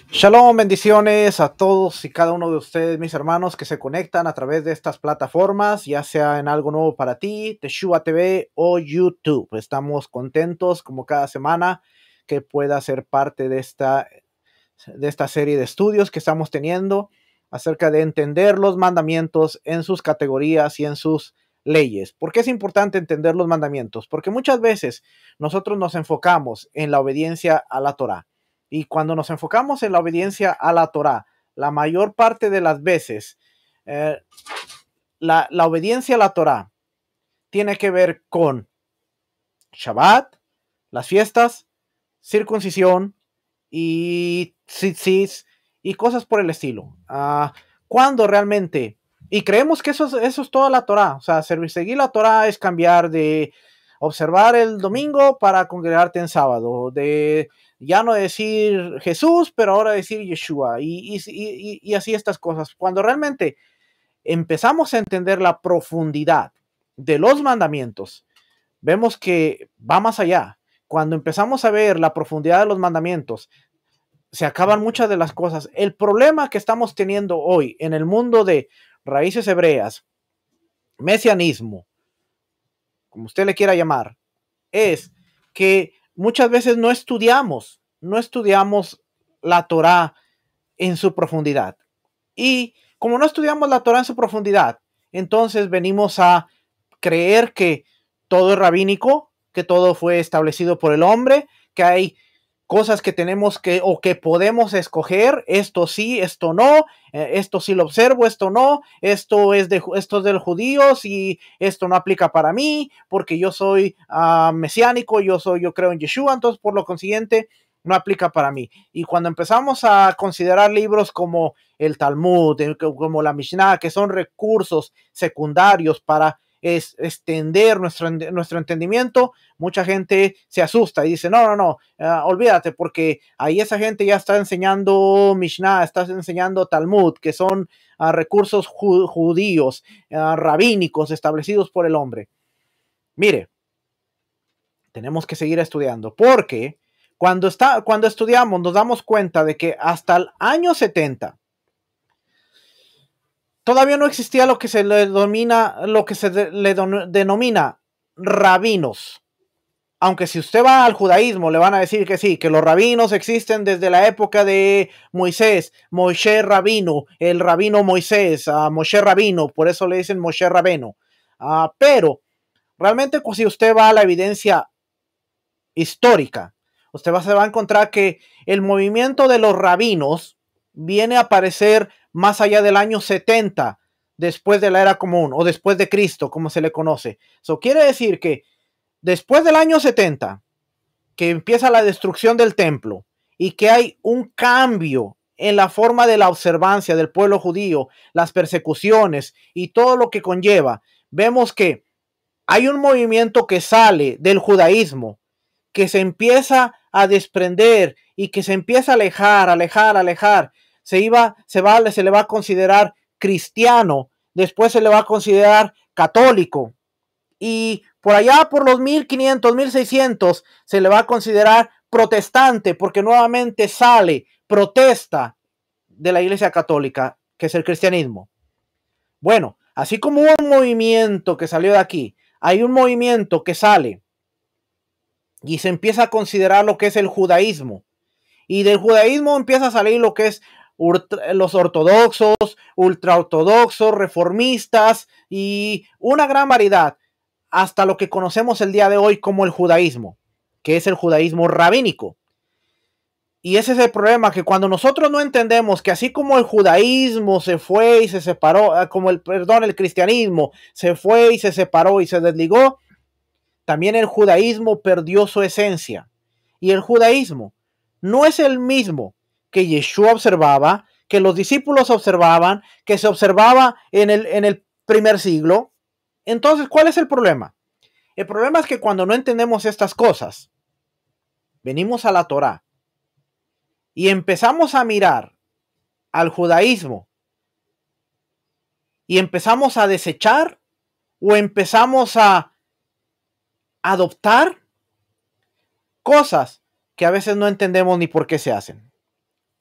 Shalom, bendiciones a todos y cada uno de ustedes, mis hermanos, que se conectan a través de estas plataformas, ya sea en algo nuevo para ti, Teshua TV o YouTube. Estamos contentos como cada semana que pueda ser parte de esta serie de estudios que estamos teniendo acerca de entender los mandamientos en sus categorías y en sus leyes. ¿Por qué es importante entender los mandamientos? Porque muchas veces nosotros nos enfocamos en la obediencia a la Torá. Y cuando nos enfocamos en la obediencia a la Torá, la mayor parte de las veces, eh, la obediencia a la Torá tiene que ver con Shabbat, las fiestas, circuncisión y tzitzis y cosas por el estilo. Cuando realmente, y creemos que eso es toda la Torá, o sea, seguir la Torá es cambiar de observar el domingo para congregarte en sábado, de ya no decir Jesús, pero ahora decir Yeshua, y así estas cosas. Cuando realmente empezamos a entender la profundidad de los mandamientos, vemos que va más allá. Cuando empezamos a ver la profundidad de los mandamientos, se acaban muchas de las cosas. El problema que estamos teniendo hoy en el mundo de raíces hebreas, mesianismo, como usted le quiera llamar, es que muchas veces no estudiamos la Torá en su profundidad. Y como no estudiamos la Torá en su profundidad, entonces venimos a creer que todo es rabínico, que todo fue establecido por el hombre, que hay cosas que tenemos que o que podemos escoger, esto sí, esto no, esto sí lo observo, esto no, esto es de los judíos y esto no aplica para mí porque yo soy mesiánico, yo creo en Yeshua, entonces por lo consiguiente no aplica para mí. Y cuando empezamos a considerar libros como el Talmud, como la Mishnah, que son recursos secundarios para extender nuestro entendimiento, mucha gente se asusta y dice, no, olvídate, porque ahí esa gente ya está enseñando Mishnah, está enseñando Talmud, que son recursos judíos, rabínicos, establecidos por el hombre. Mire, tenemos que seguir estudiando, porque cuando estudiamos nos damos cuenta de que hasta el año 70 todavía no existía lo que se le denomina rabinos. Aunque si usted va al judaísmo, le van a decir que sí, que los rabinos existen desde la época de Moisés, Moshe Rabino, el rabino Moisés, Moshe Rabino, por eso le dicen Moshe Rabeno. Pero realmente, si usted va a la evidencia histórica, se va a encontrar que el movimiento de los rabinos viene a aparecer más allá del año 70, después de la era común o después de Cristo, como se le conoce. Eso quiere decir que después del año 70, que empieza la destrucción del templo y que hay un cambio en la forma de la observancia del pueblo judío, las persecuciones y todo lo que conlleva, vemos que hay un movimiento que sale del judaísmo, que se empieza a desprender y que se empieza a alejar. Se le va a considerar cristiano, después se le va a considerar católico, y por allá por los 1500, 1600 se le va a considerar protestante porque nuevamente protesta de la Iglesia Católica, que es el cristianismo. Bueno, así como hubo un movimiento que salió de aquí, hay un movimiento que sale y se empieza a considerar lo que es el judaísmo. Y del judaísmo empieza a salir lo que es los ortodoxos, ultraortodoxos, reformistas y una gran variedad, hasta lo que conocemos el día de hoy como el judaísmo, que es el judaísmo rabínico. Y ese es el problema, que cuando nosotros no entendemos que así como el judaísmo se fue y se separó, el cristianismo se fue y se separó y se desligó, también el judaísmo perdió su esencia. Y el judaísmo no es el mismo que Yeshua observaba, que los discípulos observaban, que se observaba en el primer siglo. Entonces, ¿cuál es el problema? El problema es que cuando no entendemos estas cosas, venimos a la Torá y empezamos a mirar al judaísmo y empezamos a desechar o empezamos a adoptar cosas que a veces no entendemos ni por qué se hacen.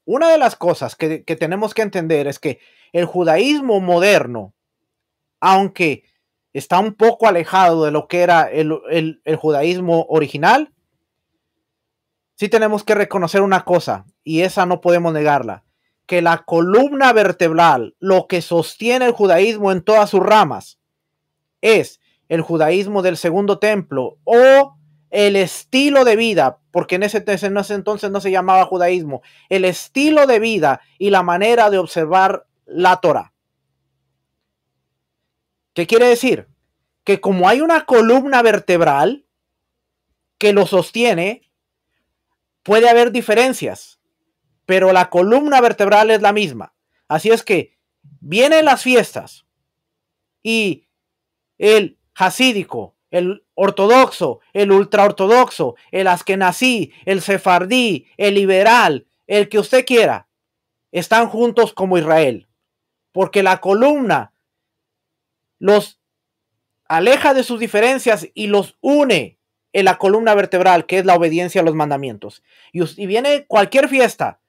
una de las cosas que tenemos que entender es que el judaísmo moderno, aunque está un poco alejado de lo que era el judaísmo original, sí tenemos que reconocer una cosa, y esa no podemos negarla, que la columna vertebral, lo que sostiene el judaísmo en todas sus ramas, es el judaísmo del segundo templo o el estilo de vida, porque en ese entonces no se llamaba judaísmo, el estilo de vida y la manera de observar la Torah. ¿Qué quiere decir? Que como hay una columna vertebral que lo sostiene, puede haber diferencias, pero la columna vertebral es la misma. Así es que vienen las fiestas y el hasídico, el ortodoxo, el ultraortodoxo, el askenazí, el sefardí, el liberal, el que usted quiera, están juntos como Israel, porque la columna los aleja de sus diferencias y los une en la columna vertebral, que es la obediencia a los mandamientos. Y viene cualquier fiesta,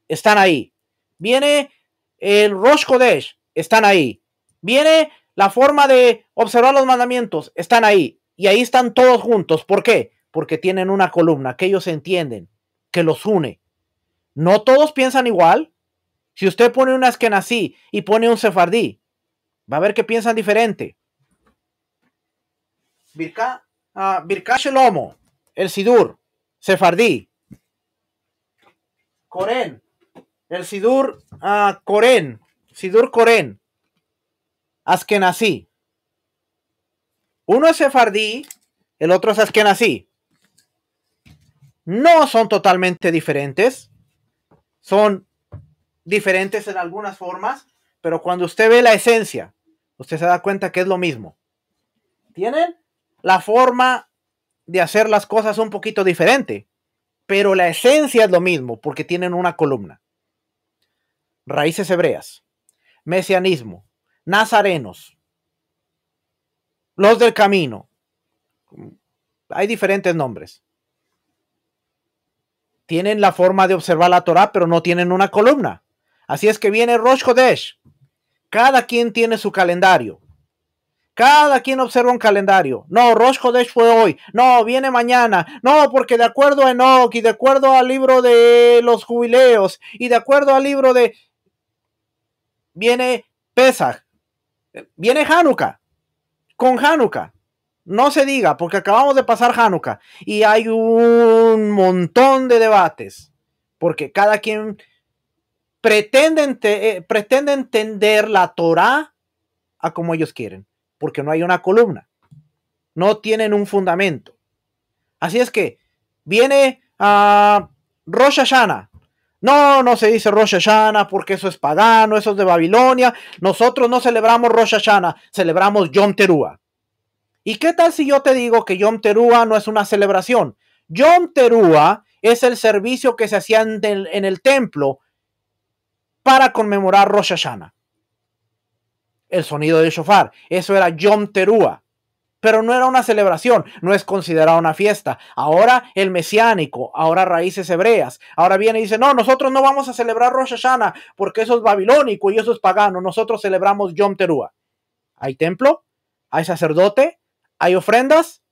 están ahí. Viene el Rosh Kodesh, están ahí. Viene la forma de observar los mandamientos, están ahí. Y ahí están todos juntos. ¿Por qué? Porque tienen una columna que ellos entienden, que los une. No todos piensan igual. Si usted pone un askenazí y pone un sefardí, va a ver que piensan diferente. Birkat Shelomo, el Sidur, sefardí. Corén, el Sidur Corén, Sidur Corén, askenazí. Uno es sefardí, el otro es askenazí. No son totalmente diferentes, son diferentes en algunas formas, pero cuando usted ve la esencia, usted se da cuenta que es lo mismo. Tienen la forma de hacer las cosas un poquito diferente, pero la esencia es lo mismo porque tienen una columna. Raíces hebreas, mesianismo, nazarenos, los del camino. Hay diferentes nombres. Tienen la forma de observar la Torah, pero no tienen una columna. Así es que viene Rosh Chodesh. Cada quien tiene su calendario. Cada quien observa un calendario. No, Rosh Chodesh fue hoy. No, viene mañana. No, porque de acuerdo a Enoch y de acuerdo al libro de los jubileos y de acuerdo al libro de... Viene Pesach. Viene Hanukkah. Con Hanukkah. No se diga, porque acabamos de pasar Hanukkah y hay un montón de debates, porque cada quien pretende entender la Torah a como ellos quieren, porque no hay una columna, no tienen un fundamento. Así es que viene a Rosh Hashanah. No se dice Rosh Hashanah porque eso es pagano, eso es de Babilonia. Nosotros no celebramos Rosh Hashanah, celebramos Yom Teruah. ¿Y qué tal si yo te digo que Yom Teruah no es una celebración? Yom Teruah es el servicio que se hacía en el templo para conmemorar Rosh Hashanah. El sonido del shofar, eso era Yom Teruah. Pero no era una celebración, no es considerada una fiesta. Ahora el mesiánico, ahora raíces hebreas, ahora viene y dice, no, nosotros no vamos a celebrar Rosh Hashanah porque eso es babilónico y eso es pagano. Nosotros celebramos Yom Teruah. ¿Hay templo? ¿Hay sacerdote? ¿Hay ofrendas?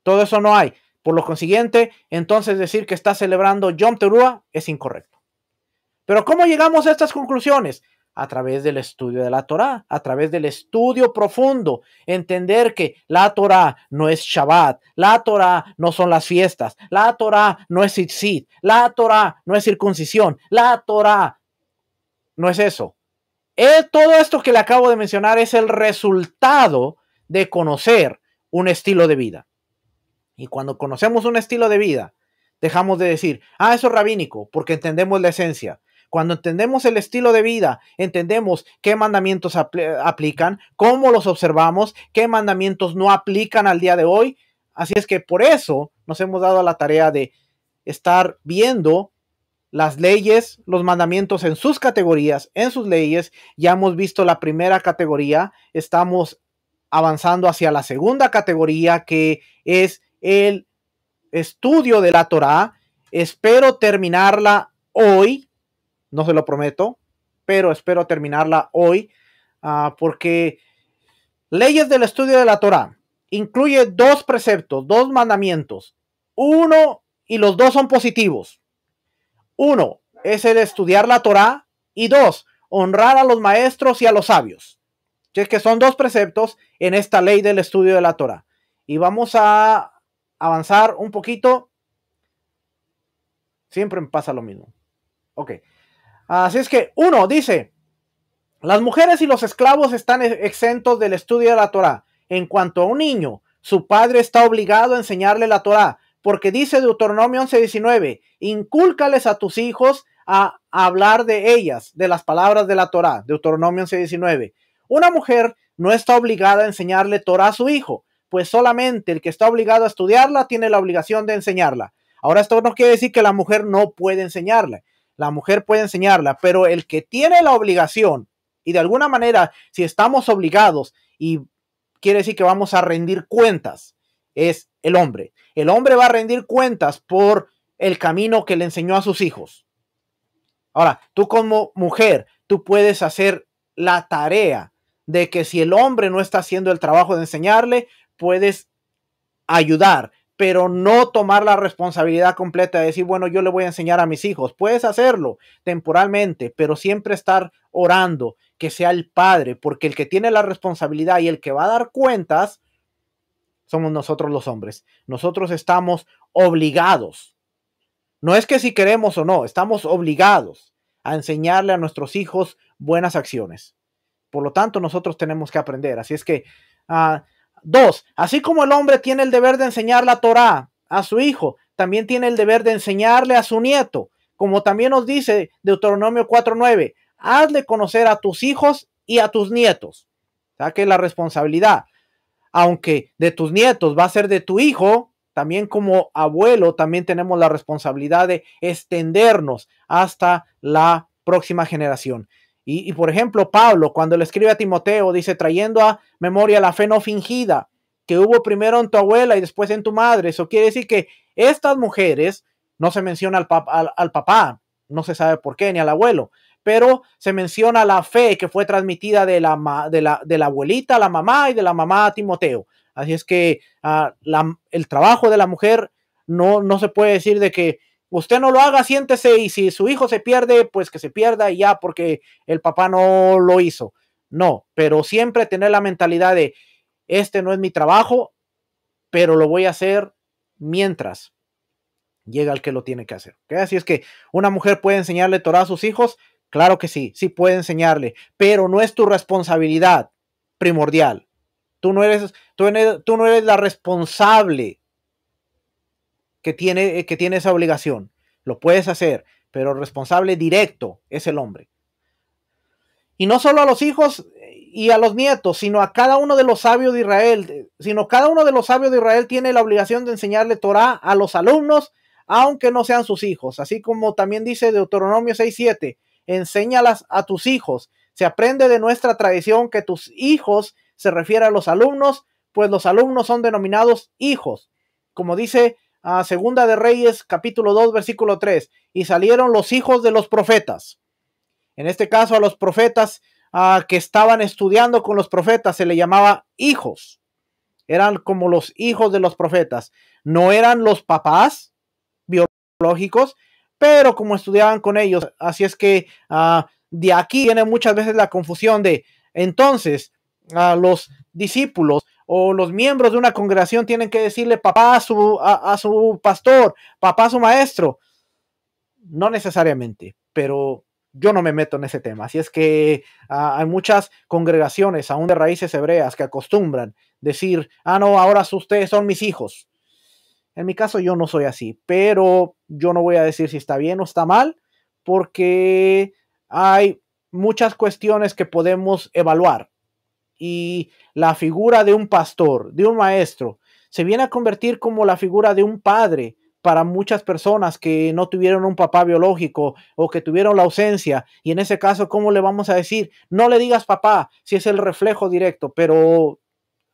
Todo eso no hay. Por lo consiguiente, entonces decir que está celebrando Yom Teruah es incorrecto. Pero ¿cómo llegamos a estas conclusiones? A través del estudio de la Torah, a través del estudio profundo, entender que la Torah no es Shabbat, la Torah no son las fiestas, la Torah no es tzitzit, la Torah no es circuncisión, la Torah no es eso. Todo esto que le acabo de mencionar es el resultado de conocer un estilo de vida. Y cuando conocemos un estilo de vida, dejamos de decir, eso es rabínico, porque entendemos la esencia. Cuando entendemos el estilo de vida, entendemos qué mandamientos aplican, cómo los observamos, qué mandamientos no aplican al día de hoy. Así es que por eso nos hemos dado a la tarea de estar viendo las leyes, los mandamientos en sus categorías, en sus leyes. Ya hemos visto la primera categoría, estamos avanzando hacia la segunda categoría, que es el estudio de la Torah. Espero terminarla hoy, no se lo prometo, pero espero terminarla hoy, porque leyes del estudio de la Torá incluye 2 preceptos, 2 mandamientos. Uno, y los 2 son positivos. Uno es el estudiar la Torá y 2, honrar a los maestros y a los sabios. Es que son 2 preceptos en esta ley del estudio de la Torá. Y vamos a avanzar un poquito. Siempre me pasa lo mismo. Ok. Así es que, uno dice, las mujeres y los esclavos están exentos del estudio de la Torá. En cuanto a un niño, su padre está obligado a enseñarle la Torá, porque dice Deuteronomio 11:19, incúlcales a tus hijos a hablar de ellas, de las palabras de la Torá. Deuteronomio 11:19. Una mujer no está obligada a enseñarle Torá a su hijo, pues solamente el que está obligado a estudiarla tiene la obligación de enseñarla. Ahora, esto no quiere decir que la mujer no puede enseñarla. La mujer puede enseñarla, pero el que tiene la obligación, y de alguna manera, si estamos obligados, y quiere decir que vamos a rendir cuentas, es el hombre. El hombre va a rendir cuentas por el camino que le enseñó a sus hijos. Ahora, tú como mujer, tú puedes hacer la tarea de que si el hombre no está haciendo el trabajo de enseñarle, puedes ayudar, pero no tomar la responsabilidad completa de decir, bueno, yo le voy a enseñar a mis hijos. Puedes hacerlo temporalmente, pero siempre estar orando que sea el padre, porque el que tiene la responsabilidad y el que va a dar cuentas somos nosotros los hombres. Nosotros estamos obligados. No es que si queremos o no, estamos obligados a enseñarle a nuestros hijos buenas acciones. Por lo tanto, nosotros tenemos que aprender. Así es que, 2, así como el hombre tiene el deber de enseñar la Torá a su hijo, también tiene el deber de enseñarle a su nieto. Como también nos dice Deuteronomio 4:9, hazle conocer a tus hijos y a tus nietos. O sea que la responsabilidad, aunque de tus nietos va a ser de tu hijo, también como abuelo, también tenemos la responsabilidad de extendernos hasta la próxima generación. Y por ejemplo, Pablo, cuando le escribe a Timoteo, dice, trayendo a memoria la fe no fingida que hubo primero en tu abuela y después en tu madre. Eso quiere decir que estas mujeres, no se menciona al papá, no se sabe por qué, ni al abuelo, pero se menciona la fe que fue transmitida de la abuelita a la mamá y de la mamá a Timoteo. Así es que el trabajo de la mujer no se puede decir de que usted no lo haga, siéntese, y si su hijo se pierde, pues que se pierda y ya, porque el papá no lo hizo. No, pero siempre tener la mentalidad de, este no es mi trabajo, pero lo voy a hacer mientras llega el que lo tiene que hacer. ¿Okay? Así es que una mujer puede enseñarle Torah a sus hijos, claro que sí, sí puede enseñarle, pero no es tu responsabilidad primordial. Tú no eres la responsable que tiene esa obligación. Lo puedes hacer, pero el responsable directo es el hombre. Y no solo a los hijos y a los nietos, sino a cada uno de los sabios de Israel. Cada uno de los sabios de Israel tiene la obligación de enseñarle Torah a los alumnos, aunque no sean sus hijos. Así como también dice Deuteronomio 6:7, enséñalas a tus hijos. Se aprende de nuestra tradición que tus hijos se refiere a los alumnos, pues los alumnos son denominados hijos. Como dice Segunda de Reyes, capítulo 2, versículo 3, y salieron los hijos de los profetas. En este caso, a los profetas que estaban estudiando con los profetas se le llamaba hijos. Eran como los hijos de los profetas. No eran los papás biológicos, pero como estudiaban con ellos. Así es que de aquí viene muchas veces la confusión de, entonces, los discípulos o los miembros de una congregación tienen que decirle papá a su pastor, papá a su maestro. No necesariamente, pero yo no me meto en ese tema. Así es que hay muchas congregaciones, aún de raíces hebreas, que acostumbran decir, no, ahora ustedes son mis hijos. En mi caso yo no soy así, pero yo no voy a decir si está bien o está mal, porque hay muchas cuestiones que podemos evaluar. Y la figura de un pastor, de un maestro, se viene a convertir como la figura de un padre para muchas personas que no tuvieron un papá biológico o que tuvieron la ausencia. Y en ese caso, ¿cómo le vamos a decir? No le digas papá si es el reflejo directo, pero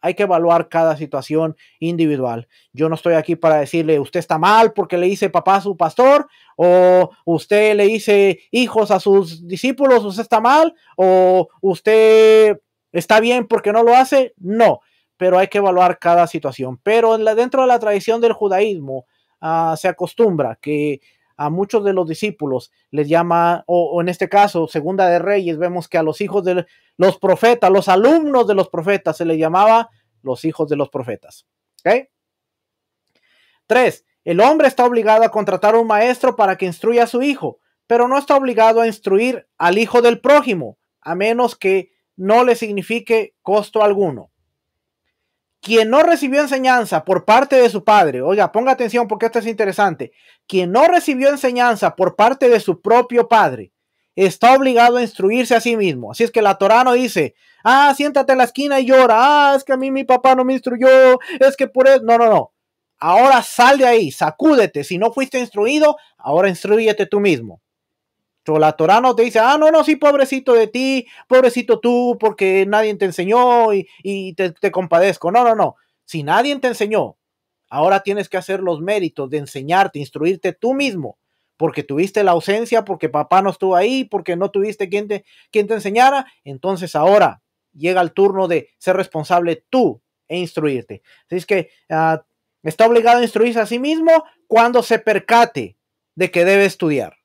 hay que evaluar cada situación individual. Yo no estoy aquí para decirle, usted está mal porque le dice papá a su pastor, o usted le dice hijos a sus discípulos, usted está mal, o usted está bien porque no lo hace. No, pero hay que evaluar cada situación. Pero dentro de la tradición del judaísmo se acostumbra que a muchos de los discípulos les llama, o en este caso, Segunda de Reyes, vemos que a los hijos de los profetas, los alumnos de los profetas, se les llamaba los hijos de los profetas. ¿Ok? 3. El hombre está obligado a contratar a un maestro para que instruya a su hijo, pero no está obligado a instruir al hijo del prójimo, a menos que no le signifique costo alguno. Quien no recibió enseñanza por parte de su padre, oiga, ponga atención porque esto es interesante. Quien no recibió enseñanza por parte de su propio padre, está obligado a instruirse a sí mismo. Así es que la Torá no dice, siéntate en la esquina y llora, es que a mí mi papá no me instruyó, es que por eso, no. Ahora sal de ahí, sacúdete. Si no fuiste instruido, ahora instrúyete tú mismo. Pero la Torá no te dice, no, sí, pobrecito de ti, pobrecito tú, porque nadie te enseñó y te compadezco. No. Si nadie te enseñó, ahora tienes que hacer los méritos de enseñarte, instruirte tú mismo, porque tuviste la ausencia, porque papá no estuvo ahí, porque no tuviste quien te enseñara. Entonces ahora llega el turno de ser responsable tú e instruirte. Así es que está obligado a instruirse a sí mismo cuando se percate de que debe estudiar.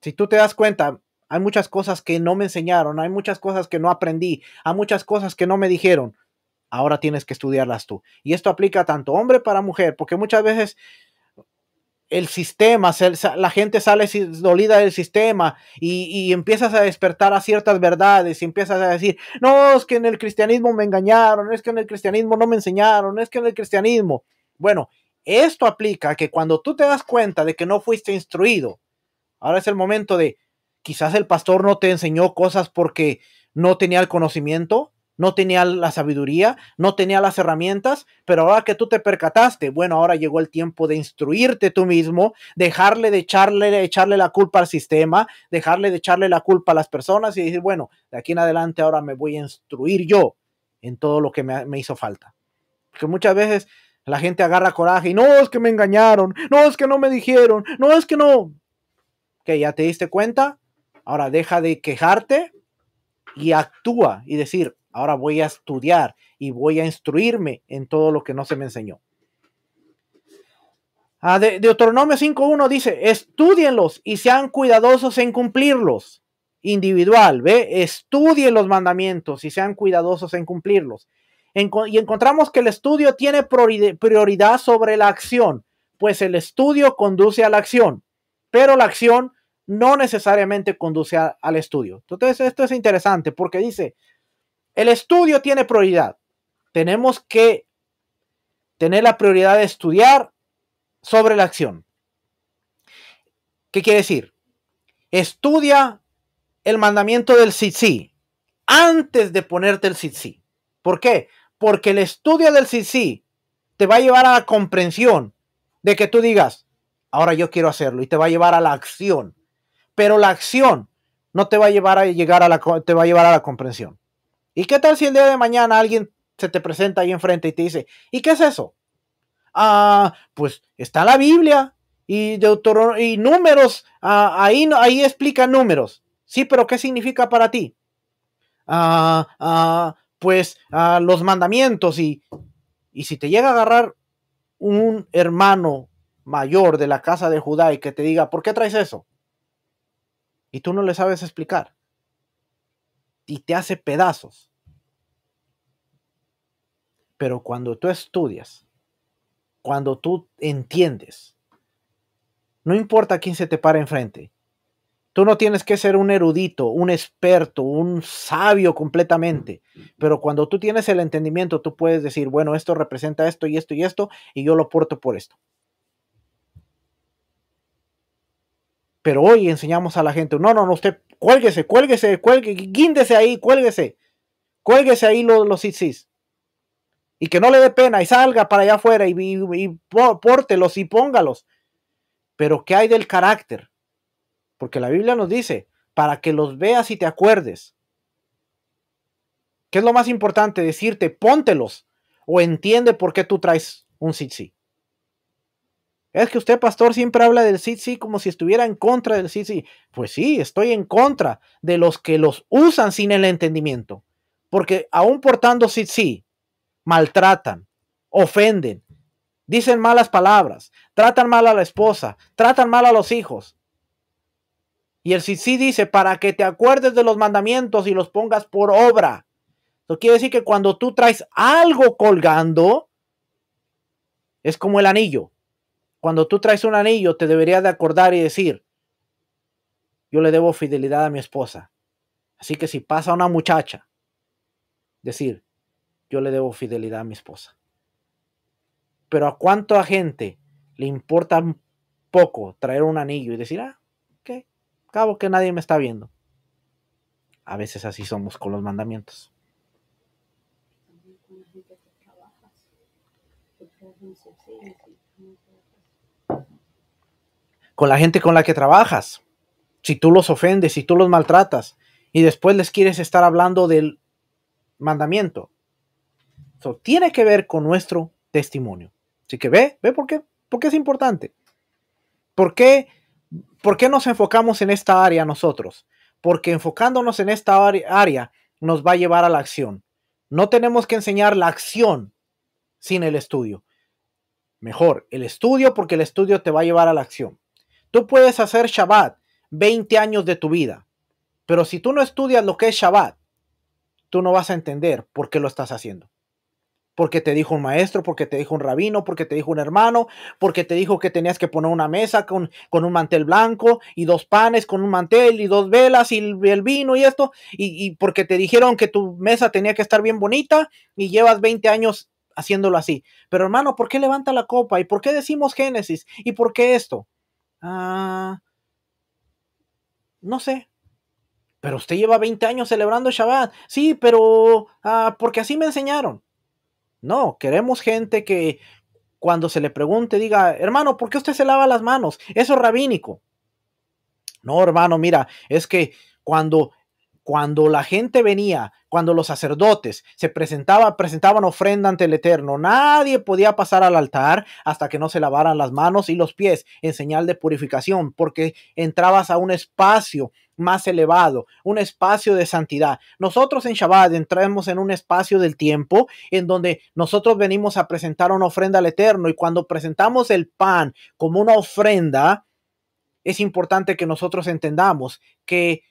Si tú te das cuenta, hay muchas cosas que no me enseñaron, hay muchas cosas que no aprendí, hay muchas cosas que no me dijeron. Ahora tienes que estudiarlas tú. Y esto aplica tanto hombre para mujer, porque muchas veces el sistema, la gente sale dolida del sistema y empiezas a despertar a ciertas verdades y empiezas a decir, no, es que en el cristianismo me engañaron, es que en el cristianismo no me enseñaron, es que en el cristianismo. Bueno, esto aplica que cuando tú te das cuenta de que no fuiste instruido, ahora es el momento de, quizás el pastor no te enseñó cosas porque no tenía el conocimiento, no tenía la sabiduría, no tenía las herramientas, pero ahora que tú te percataste, bueno, ahora llegó el tiempo de instruirte tú mismo, dejarle de echarle la culpa al sistema, dejarle de echarle la culpa a las personas y decir, bueno, de aquí en adelante ahora me voy a instruir yo en todo lo que me hizo falta. Porque muchas veces la gente agarra coraje y no, es que me engañaron, no, es que no me dijeron, no, es que no. Que ya te diste cuenta, ahora deja de quejarte y actúa y decir, ahora voy a estudiar y voy a instruirme en todo lo que no se me enseñó. Deuteronomio 5.1 dice, estúdienlos y sean cuidadosos en cumplirlos. Individual, ¿ve? Estudien los mandamientos y sean cuidadosos en cumplirlos. Y encontramos que el estudio tiene prioridad sobre la acción, pues el estudio conduce a la acción, pero la acción no necesariamente conduce al estudio. Entonces, esto es interesante porque dice, el estudio tiene prioridad. Tenemos que tener la prioridad de estudiar sobre la acción. ¿Qué quiere decir? Estudia el mandamiento del tzitzí antes de ponerte el tzitzí. ¿Por qué? Porque el estudio del tzitzí te va a llevar a la comprensión de que tú digas, ahora yo quiero hacerlo, y te va a llevar a la acción. Pero la acción no te va a llevar a te va a llevar a la comprensión. ¿Y qué tal si el día de mañana alguien se te presenta ahí enfrente y te dice, ¿y qué es eso? Pues está la Biblia y números, ahí explican números. Sí, pero ¿qué significa para ti? Pues los mandamientos y si te llega a agarrar un hermano mayor de la casa de Judá y que te diga, ¿por qué traes eso? Y tú no le sabes explicar. Y te hace pedazos. Pero cuando tú estudias, cuando tú entiendes, no importa quién se te para enfrente. Tú no tienes que ser un erudito, un experto, un sabio completamente. Pero cuando tú tienes el entendimiento, tú puedes decir, bueno, esto representa esto y esto y esto, y yo lo porto por esto. Pero hoy enseñamos a la gente, no, usted cuélguese, guíndese ahí, cuélguese ahí los tzitzis. Y que no le dé pena y salga para allá afuera y pórtelos y póngalos. Pero ¿qué hay del carácter? Porque la Biblia nos dice, para que los veas y te acuerdes. ¿Qué es lo más importante? Decirte, póntelos. o entiende por qué tú traes un tzitzit. Es que usted, pastor, siempre habla del tzitzit como si estuviera en contra del tzitzit. Pues sí, estoy en contra de los que los usan sin el entendimiento. Porque aún portando tzitzit, maltratan, ofenden, dicen malas palabras, tratan mal a la esposa, tratan mal a los hijos. Y el tzitzit dice, para que te acuerdes de los mandamientos y los pongas por obra. Eso quiere decir que cuando tú traes algo colgando, es como el anillo. Cuando tú traes un anillo, te deberías de acordar y decir, yo le debo fidelidad a mi esposa. Así que si pasa una muchacha, decir, yo le debo fidelidad a mi esposa. Pero ¿a cuánta gente le importa poco traer un anillo y decir, ok, cabo que nadie me está viendo? A veces así somos con los mandamientos. Con la gente con la que trabajas, si tú los ofendes, si tú los maltratas y después les quieres estar hablando del mandamiento, eso tiene que ver con nuestro testimonio. Así que ve por qué es importante. ¿Por qué nos enfocamos en esta área nosotros? Porque enfocándonos en esta área nos va a llevar a la acción. No tenemos que enseñar la acción sin el estudio. Mejor, el estudio, porque el estudio te va a llevar a la acción. Tú puedes hacer Shabbat 20 años de tu vida, pero si tú no estudias lo que es Shabbat, tú no vas a entender por qué lo estás haciendo. Porque te dijo un maestro, porque te dijo un rabino, porque te dijo un hermano, porque te dijo que tenías que poner una mesa con un mantel blanco y 2 panes con un mantel y 2 velas y el vino y esto, y porque te dijeron que tu mesa tenía que estar bien bonita y llevas 20 años haciéndolo así. Pero hermano, ¿por qué levanta la copa? ¿Y por qué decimos Génesis? ¿Y por qué esto? No sé. Pero usted lleva 20 años celebrando Shabbat. Sí, pero porque así me enseñaron. No, queremos gente que cuando se le pregunte diga, hermano, ¿por qué usted se lava las manos? Eso es rabínico. No, hermano, mira, es que cuando la gente venía, cuando los sacerdotes presentaban ofrenda ante el Eterno, nadie podía pasar al altar hasta que no se lavaran las manos y los pies en señal de purificación, porque entrabas a un espacio más elevado, un espacio de santidad. Nosotros en Shabbat entramos en un espacio del tiempo en donde nosotros venimos a presentar una ofrenda al Eterno, y cuando presentamos el pan como una ofrenda, es importante que nosotros entendamos que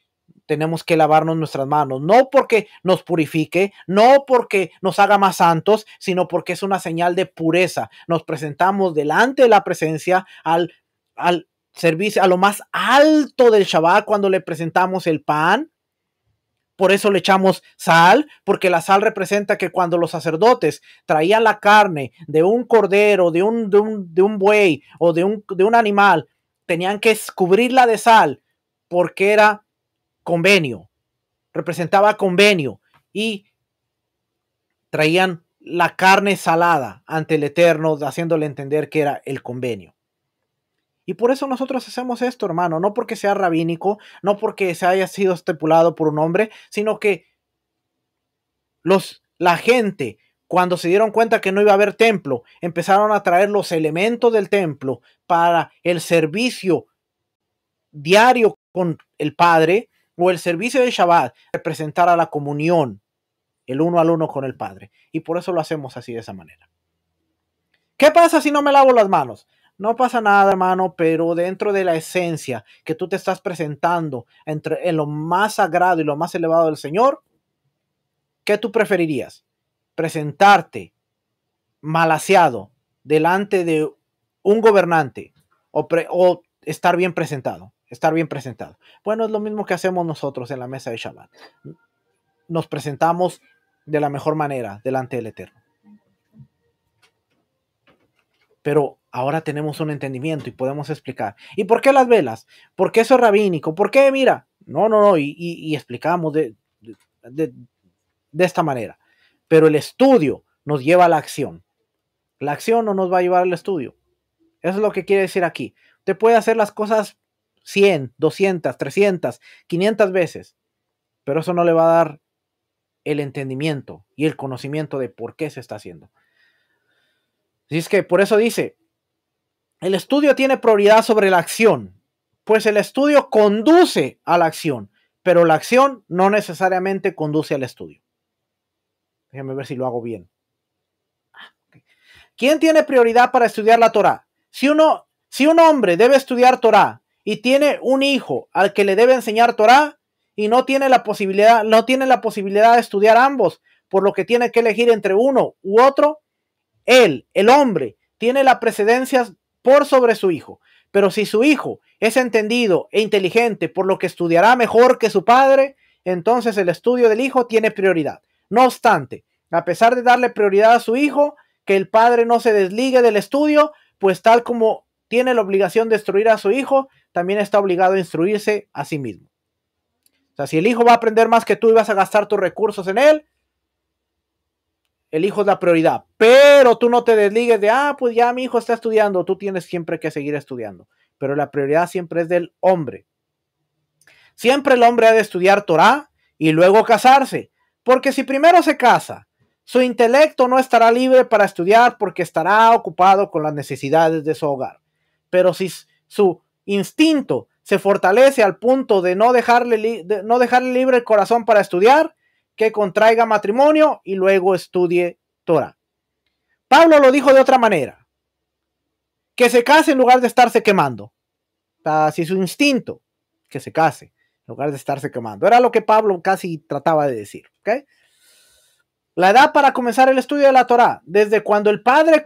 tenemos que lavarnos nuestras manos, no porque nos purifique, no porque nos haga más santos, sino porque es una señal de pureza. Nos presentamos delante de la presencia al servicio, a lo más alto del Shabbat, cuando le presentamos el pan. Por eso le echamos sal, porque la sal representa que cuando los sacerdotes traían la carne de un cordero, de un buey o de un animal, tenían que cubrirla de sal porque era convenio, representaba convenio, y traían la carne salada ante el Eterno, haciéndole entender que era el convenio. Y por eso nosotros hacemos esto, hermano, no porque sea rabínico, no porque se haya sido estipulado por un hombre, sino que la gente, cuando se dieron cuenta que no iba a haber templo, empezaron a traer los elementos del templo para el servicio diario con el Padre, o el servicio de Shabbat, representar a la comunión, el uno al uno con el Padre. Y por eso lo hacemos así, de esa manera. ¿Qué pasa si no me lavo las manos? No pasa nada, hermano, pero dentro de la esencia que tú te estás presentando en lo más sagrado y lo más elevado del Señor, ¿qué tú preferirías? ¿Presentarte malaseado delante de un gobernante o estar bien presentado? Estar bien presentado. Bueno, es lo mismo que hacemos nosotros en la mesa de Shabbat. Nos presentamos de la mejor manera delante del Eterno. Pero ahora tenemos un entendimiento y podemos explicar. ¿Y por qué las velas? ¿Por qué eso es rabínico? ¿Por qué? Mira, no, y explicamos de esta manera. Pero el estudio nos lleva a la acción. La acción no nos va a llevar al estudio. Eso es lo que quiere decir aquí. Usted puede hacer las cosas 100, 200, 300, 500 veces, pero eso no le va a dar el entendimiento y el conocimiento de por qué se está haciendo. Así es que por eso dice, el estudio tiene prioridad sobre la acción, pues el estudio conduce a la acción, pero la acción no necesariamente conduce al estudio. Déjenme ver si lo hago bien. ¿Quién tiene prioridad para estudiar la Torá? Si un hombre debe estudiar Torá y tiene un hijo al que le debe enseñar Torá y no tiene la posibilidad de estudiar ambos, por lo que tiene que elegir entre uno u otro, él, el hombre, tiene la precedencia por sobre su hijo. Pero si su hijo es entendido e inteligente, por lo que estudiará mejor que su padre, entonces el estudio del hijo tiene prioridad. No obstante, a pesar de darle prioridad a su hijo, que el padre no se desligue del estudio, pues tal como tiene la obligación de instruir a su hijo, también está obligado a instruirse a sí mismo. O sea, si el hijo va a aprender más que tú y vas a gastar tus recursos en él, el hijo es la prioridad, pero tú no te desligues de, pues ya mi hijo está estudiando, tú tienes siempre que seguir estudiando, pero la prioridad siempre es del hombre. Siempre el hombre ha de estudiar Torá y luego casarse, porque si primero se casa, su intelecto no estará libre para estudiar porque estará ocupado con las necesidades de su hogar. Pero si su instinto se fortalece al punto de no dejarle libre el corazón para estudiar, que contraiga matrimonio y luego estudie Torah. Pablo lo dijo de otra manera, que se case en lugar de estarse quemando. Si su instinto, que se case en lugar de estarse quemando. Era lo que Pablo casi trataba de decir. ¿Okay? La edad para comenzar el estudio de la Torah, desde cuando el padre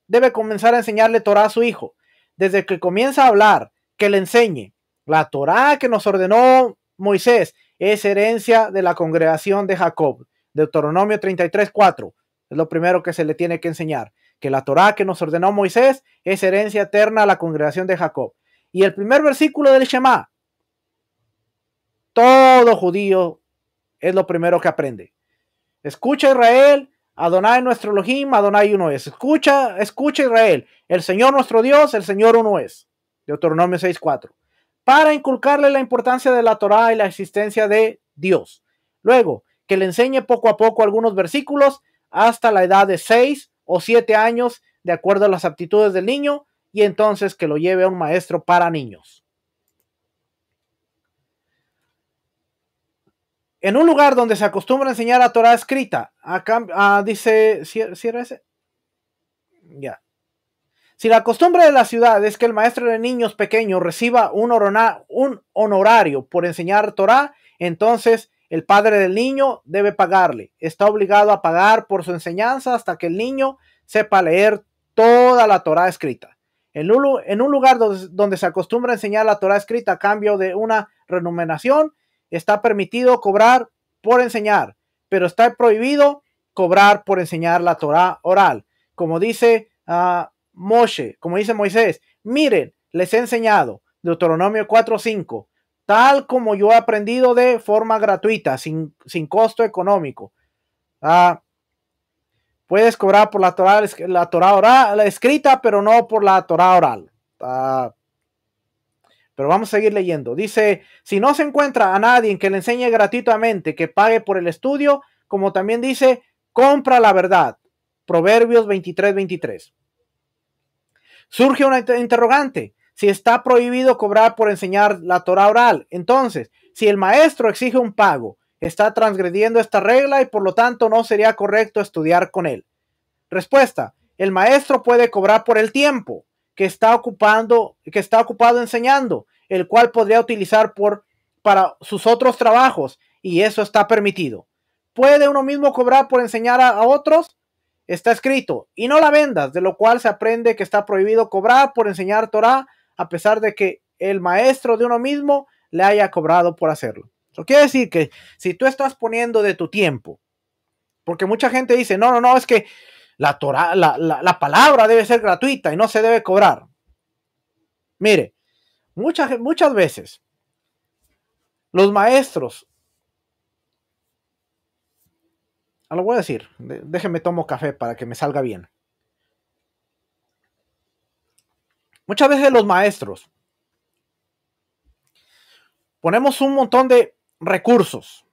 debe comenzar a enseñarle Torah a su hijo, desde que comienza a hablar, que le enseñe. La Torah que nos ordenó Moisés es herencia de la congregación de Jacob. Deuteronomio 33:4 es lo primero que se le tiene que enseñar, que la Torah que nos ordenó Moisés es herencia eterna a la congregación de Jacob. Y el primer versículo del Shema, todo judío es lo primero que aprende. Escucha Israel, Adonai nuestro Elohim, Adonai uno es. Escucha Israel, el Señor nuestro Dios, el Señor uno es. Deuteronomio 6:4. Para inculcarle la importancia de la Torah y la existencia de Dios. Luego, que le enseñe poco a poco algunos versículos hasta la edad de 6 o 7 años, de acuerdo a las aptitudes del niño, y entonces que lo lleve a un maestro para niños. En un lugar donde se acostumbra a enseñar la Torah escrita, dice, ¿si era ese? Ya. Si la costumbre de la ciudad es que el maestro de niños pequeños reciba un honorario por enseñar Torah, entonces el padre del niño debe pagarle. Está obligado a pagar por su enseñanza hasta que el niño sepa leer toda la Torah escrita. En un lugar donde se acostumbra a enseñar la Torah escrita a cambio de una remuneración, está permitido cobrar por enseñar, pero está prohibido cobrar por enseñar la Torah oral. Como dice como dice Moisés, miren, les he enseñado, Deuteronomio 4:5, tal como yo he aprendido de forma gratuita, sin costo económico. Puedes cobrar por la Torah oral, la escrita, pero no por la Torah oral. Pero vamos a seguir leyendo. Dice, si no se encuentra a nadie que le enseñe gratuitamente, que pague por el estudio, como también dice, compra la verdad. Proverbios 23:23. Surge una interrogante. Si está prohibido cobrar por enseñar la Torah oral, entonces, si el maestro exige un pago, está transgrediendo esta regla y por lo tanto no sería correcto estudiar con él. Respuesta. El maestro puede cobrar por el tiempo que está ocupado enseñando, el cual podría utilizar para sus otros trabajos, y eso está permitido. ¿Puede uno mismo cobrar por enseñar a otros? Está escrito, y no la vendas, de lo cual se aprende que está prohibido cobrar por enseñar Torah, a pesar de que el maestro de uno mismo le haya cobrado por hacerlo. Eso quiere decir que si tú estás poniendo de tu tiempo, porque mucha gente dice, no, es que la Torah, la palabra debe ser gratuita y no se debe cobrar. Mire, muchas veces los maestros, lo voy a decir, déjenme tomo café para que me salga bien. Muchas veces los maestros ponemos un montón de recursos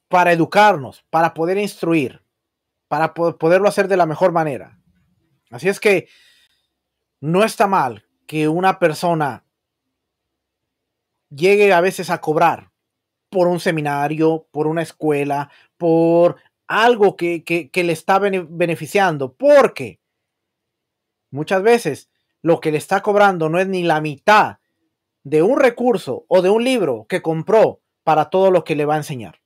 para educarnos, para poder instruir. para poderlo hacer de la mejor manera. Así es que no está mal que una persona llegue a veces a cobrar por un seminario, por una escuela, por algo que le está beneficiando, porque muchas veces lo que le está cobrando no es ni la mitad de un recurso o de un libro que compró para todo lo que le va a enseñar.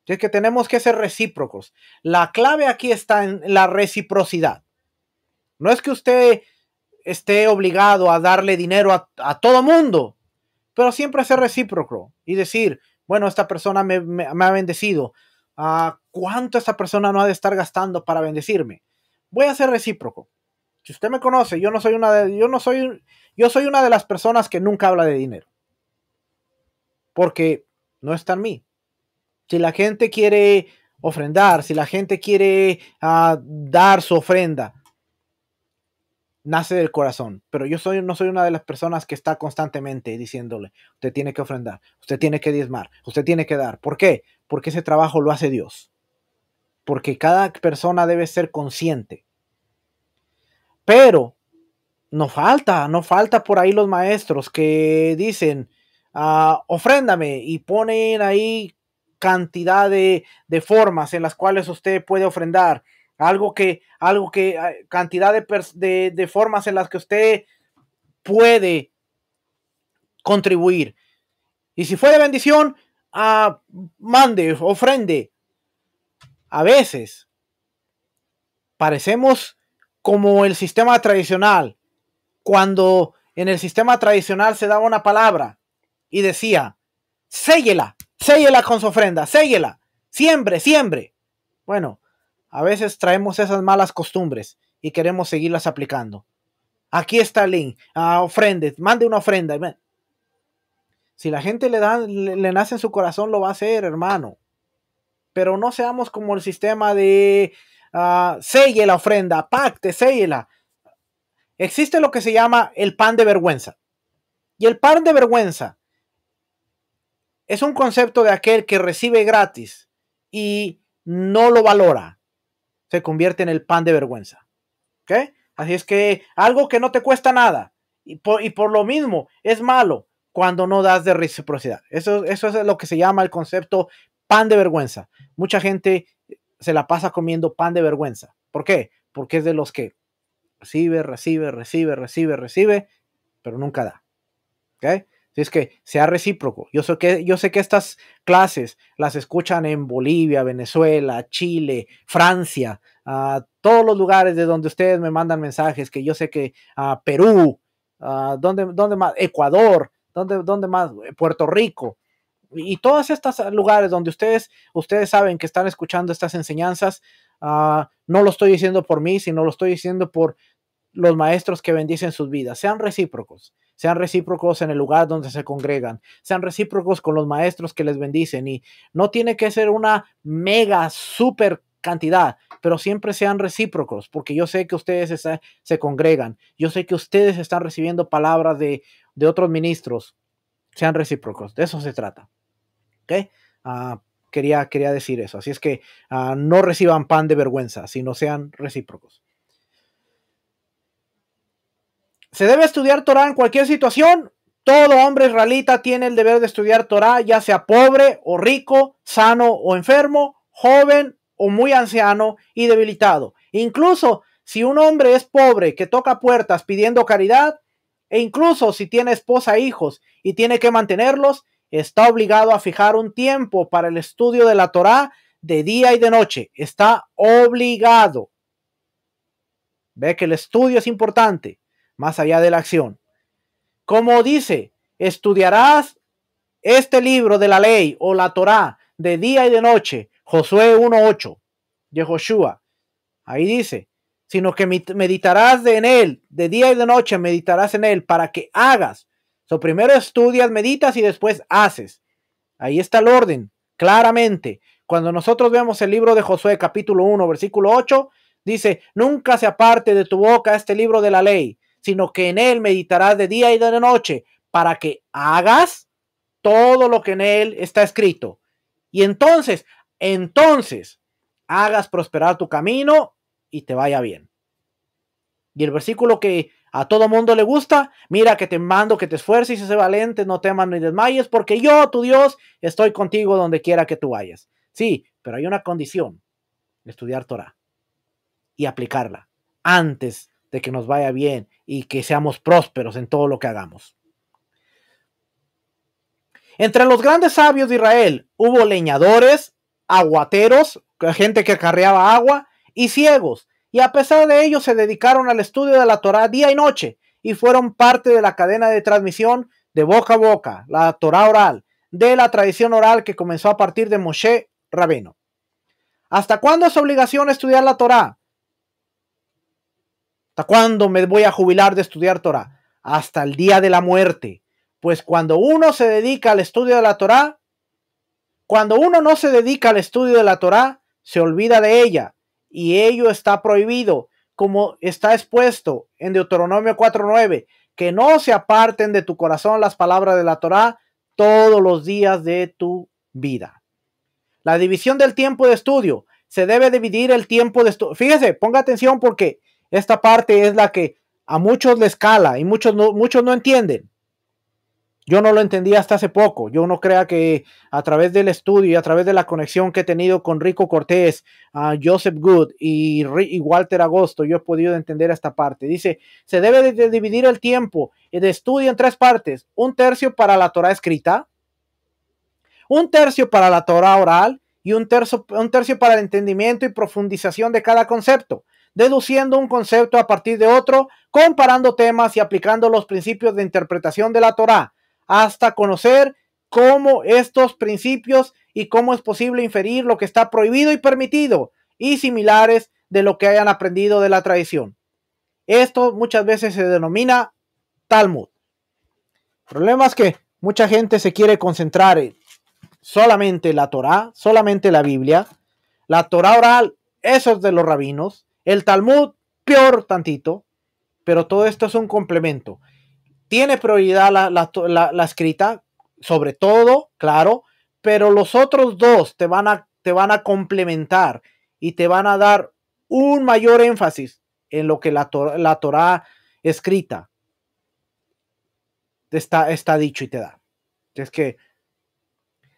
Es que tenemos que ser recíprocos. La clave aquí está en la reciprocidad. No es que usted esté obligado a darle dinero a todo mundo, pero siempre ser recíproco y decir, bueno, esta persona me ha bendecido. ¿Cuánto esta persona no ha de estar gastando para bendecirme? Voy a ser recíproco. Si usted me conoce, yo soy una de las personas que nunca habla de dinero, porque no está en mí. Si la gente quiere ofrendar, si la gente quiere dar su ofrenda, nace del corazón. Pero no soy una de las personas que está constantemente diciéndole, usted tiene que ofrendar, usted tiene que diezmar, usted tiene que dar. ¿Por qué? Porque ese trabajo lo hace Dios. Porque cada persona debe ser consciente. Pero no falta por ahí los maestros que dicen, ofréndame, y ponen ahí cantidad de formas en las cuales usted puede ofrendar. Cantidad de formas en las que usted puede contribuir. Y si fue de bendición, mande, ofrende. A veces parecemos como el sistema tradicional, cuando en el sistema tradicional se daba una palabra y decía, séllela con su ofrenda, séllela, siembre. Bueno, a veces traemos esas malas costumbres y queremos seguirlas aplicando. Aquí está el link, ofrende, mande una ofrenda. Si la gente le nace en su corazón, lo va a hacer, hermano. Pero no seamos como el sistema de selle la ofrenda, pacte, séllela. Existe lo que se llama el pan de vergüenza. Y el pan de vergüenza es un concepto de aquel que recibe gratis y no lo valora. Se convierte en el pan de vergüenza. ¿Ok? Así es que algo que no te cuesta nada y por lo mismo es malo cuando no das de reciprocidad. Eso es lo que se llama el concepto pan de vergüenza. Mucha gente se la pasa comiendo pan de vergüenza. ¿Por qué? Porque es de los que recibe, pero nunca da. ¿Ok? Así es que sea recíproco. Yo sé que estas clases las escuchan en Bolivia, Venezuela, Chile, Francia, todos los lugares de donde ustedes me mandan mensajes, que yo sé que Perú, ¿dónde más? Ecuador, ¿dónde más? Puerto Rico. Y todos estos lugares donde ustedes saben que están escuchando estas enseñanzas, no lo estoy diciendo por mí, sino lo estoy diciendo por los maestros que bendicen sus vidas. Sean recíprocos en el lugar donde se congregan, sean recíprocos con los maestros que les bendicen, y no tiene que ser una mega super cantidad, pero siempre sean recíprocos, porque yo sé que ustedes se congregan, yo sé que ustedes están recibiendo palabras de otros ministros. Sean recíprocos, de eso se trata. ¿Ok? Quería decir eso. Así es que no reciban pan de vergüenza, sino sean recíprocos. ¿Se debe estudiar Torah en cualquier situación? Todo hombre israelita tiene el deber de estudiar Torah, ya sea pobre o rico, sano o enfermo, joven o muy anciano y debilitado. Incluso si un hombre es pobre que toca puertas pidiendo caridad, e incluso si tiene esposa e hijos y tiene que mantenerlos, está obligado a fijar un tiempo para el estudio de la Torah de día y de noche. Está obligado. Ve que el estudio es importante, más allá de la acción. Como dice, estudiarás este libro de la ley o la Torá de día y de noche. Josué 1:8 de Joshua. Ahí dice, sino que meditarás en él, de día y de noche meditarás en él para que hagas. Primero estudias, meditas y después haces. Ahí está el orden, claramente. Cuando nosotros vemos el libro de Josué capítulo 1, versículo 8, dice, nunca se aparte de tu boca este libro de la ley, sino que en él meditarás de día y de noche para que hagas todo lo que en él está escrito. Y entonces, hagas prosperar tu camino y te vaya bien. Y el versículo que a todo mundo le gusta, mira que te mando que te esfuerces y seas valiente, no temas ni desmayes, porque yo, tu Dios, estoy contigo donde quiera que tú vayas. Sí, pero hay una condición, estudiar Torah y aplicarla antes de que nos vaya bien y que seamos prósperos en todo lo que hagamos. Entre los grandes sabios de Israel hubo leñadores, aguateros, gente que acarreaba agua, y ciegos, y a pesar de ello se dedicaron al estudio de la Torá día y noche, y fueron parte de la cadena de transmisión de boca a boca, la Torá oral, de la tradición oral que comenzó a partir de Moshe Rabeno. ¿Hasta cuándo es obligación estudiar la Torá? ¿Hasta cuándo me voy a jubilar de estudiar Torá? Hasta el día de la muerte. Pues cuando uno se dedica al estudio de la Torá, cuando uno no se dedica al estudio de la Torá, se olvida de ella, y ello está prohibido, como está expuesto en Deuteronomio 4:9, que no se aparten de tu corazón las palabras de la Torá todos los días de tu vida. La división del tiempo de estudio. Se debe dividir el tiempo de estudio. Fíjese, ponga atención porque esta parte es la que a muchos les cala y muchos no entienden. Yo no lo entendí hasta hace poco. Yo no crea que a través del estudio y a través de la conexión que he tenido con Rico Cortés, Joseph Good y Walter Agosto, yo he podido entender esta parte. Dice, se debe de dividir el tiempo de estudio en tres partes. Un tercio para la Torah escrita, un tercio para la Torah oral y un tercio para el entendimiento y profundización de cada concepto, deduciendo un concepto a partir de otro, comparando temas y aplicando los principios de interpretación de la Torah, hasta conocer cómo estos principios y cómo es posible inferir lo que está prohibido y permitido, y similares de lo que hayan aprendido de la tradición. Esto muchas veces se denomina Talmud. El problema es que mucha gente se quiere concentrar en solamente la Torá, solamente la Biblia, la Torá oral, eso es de los rabinos, el Talmud, peor tantito, pero todo esto es un complemento. Tiene prioridad la escrita, sobre todo, claro, pero los otros dos te van a complementar y te van a dar un mayor énfasis en lo que la Torá escrita está dicho y te da. Es que,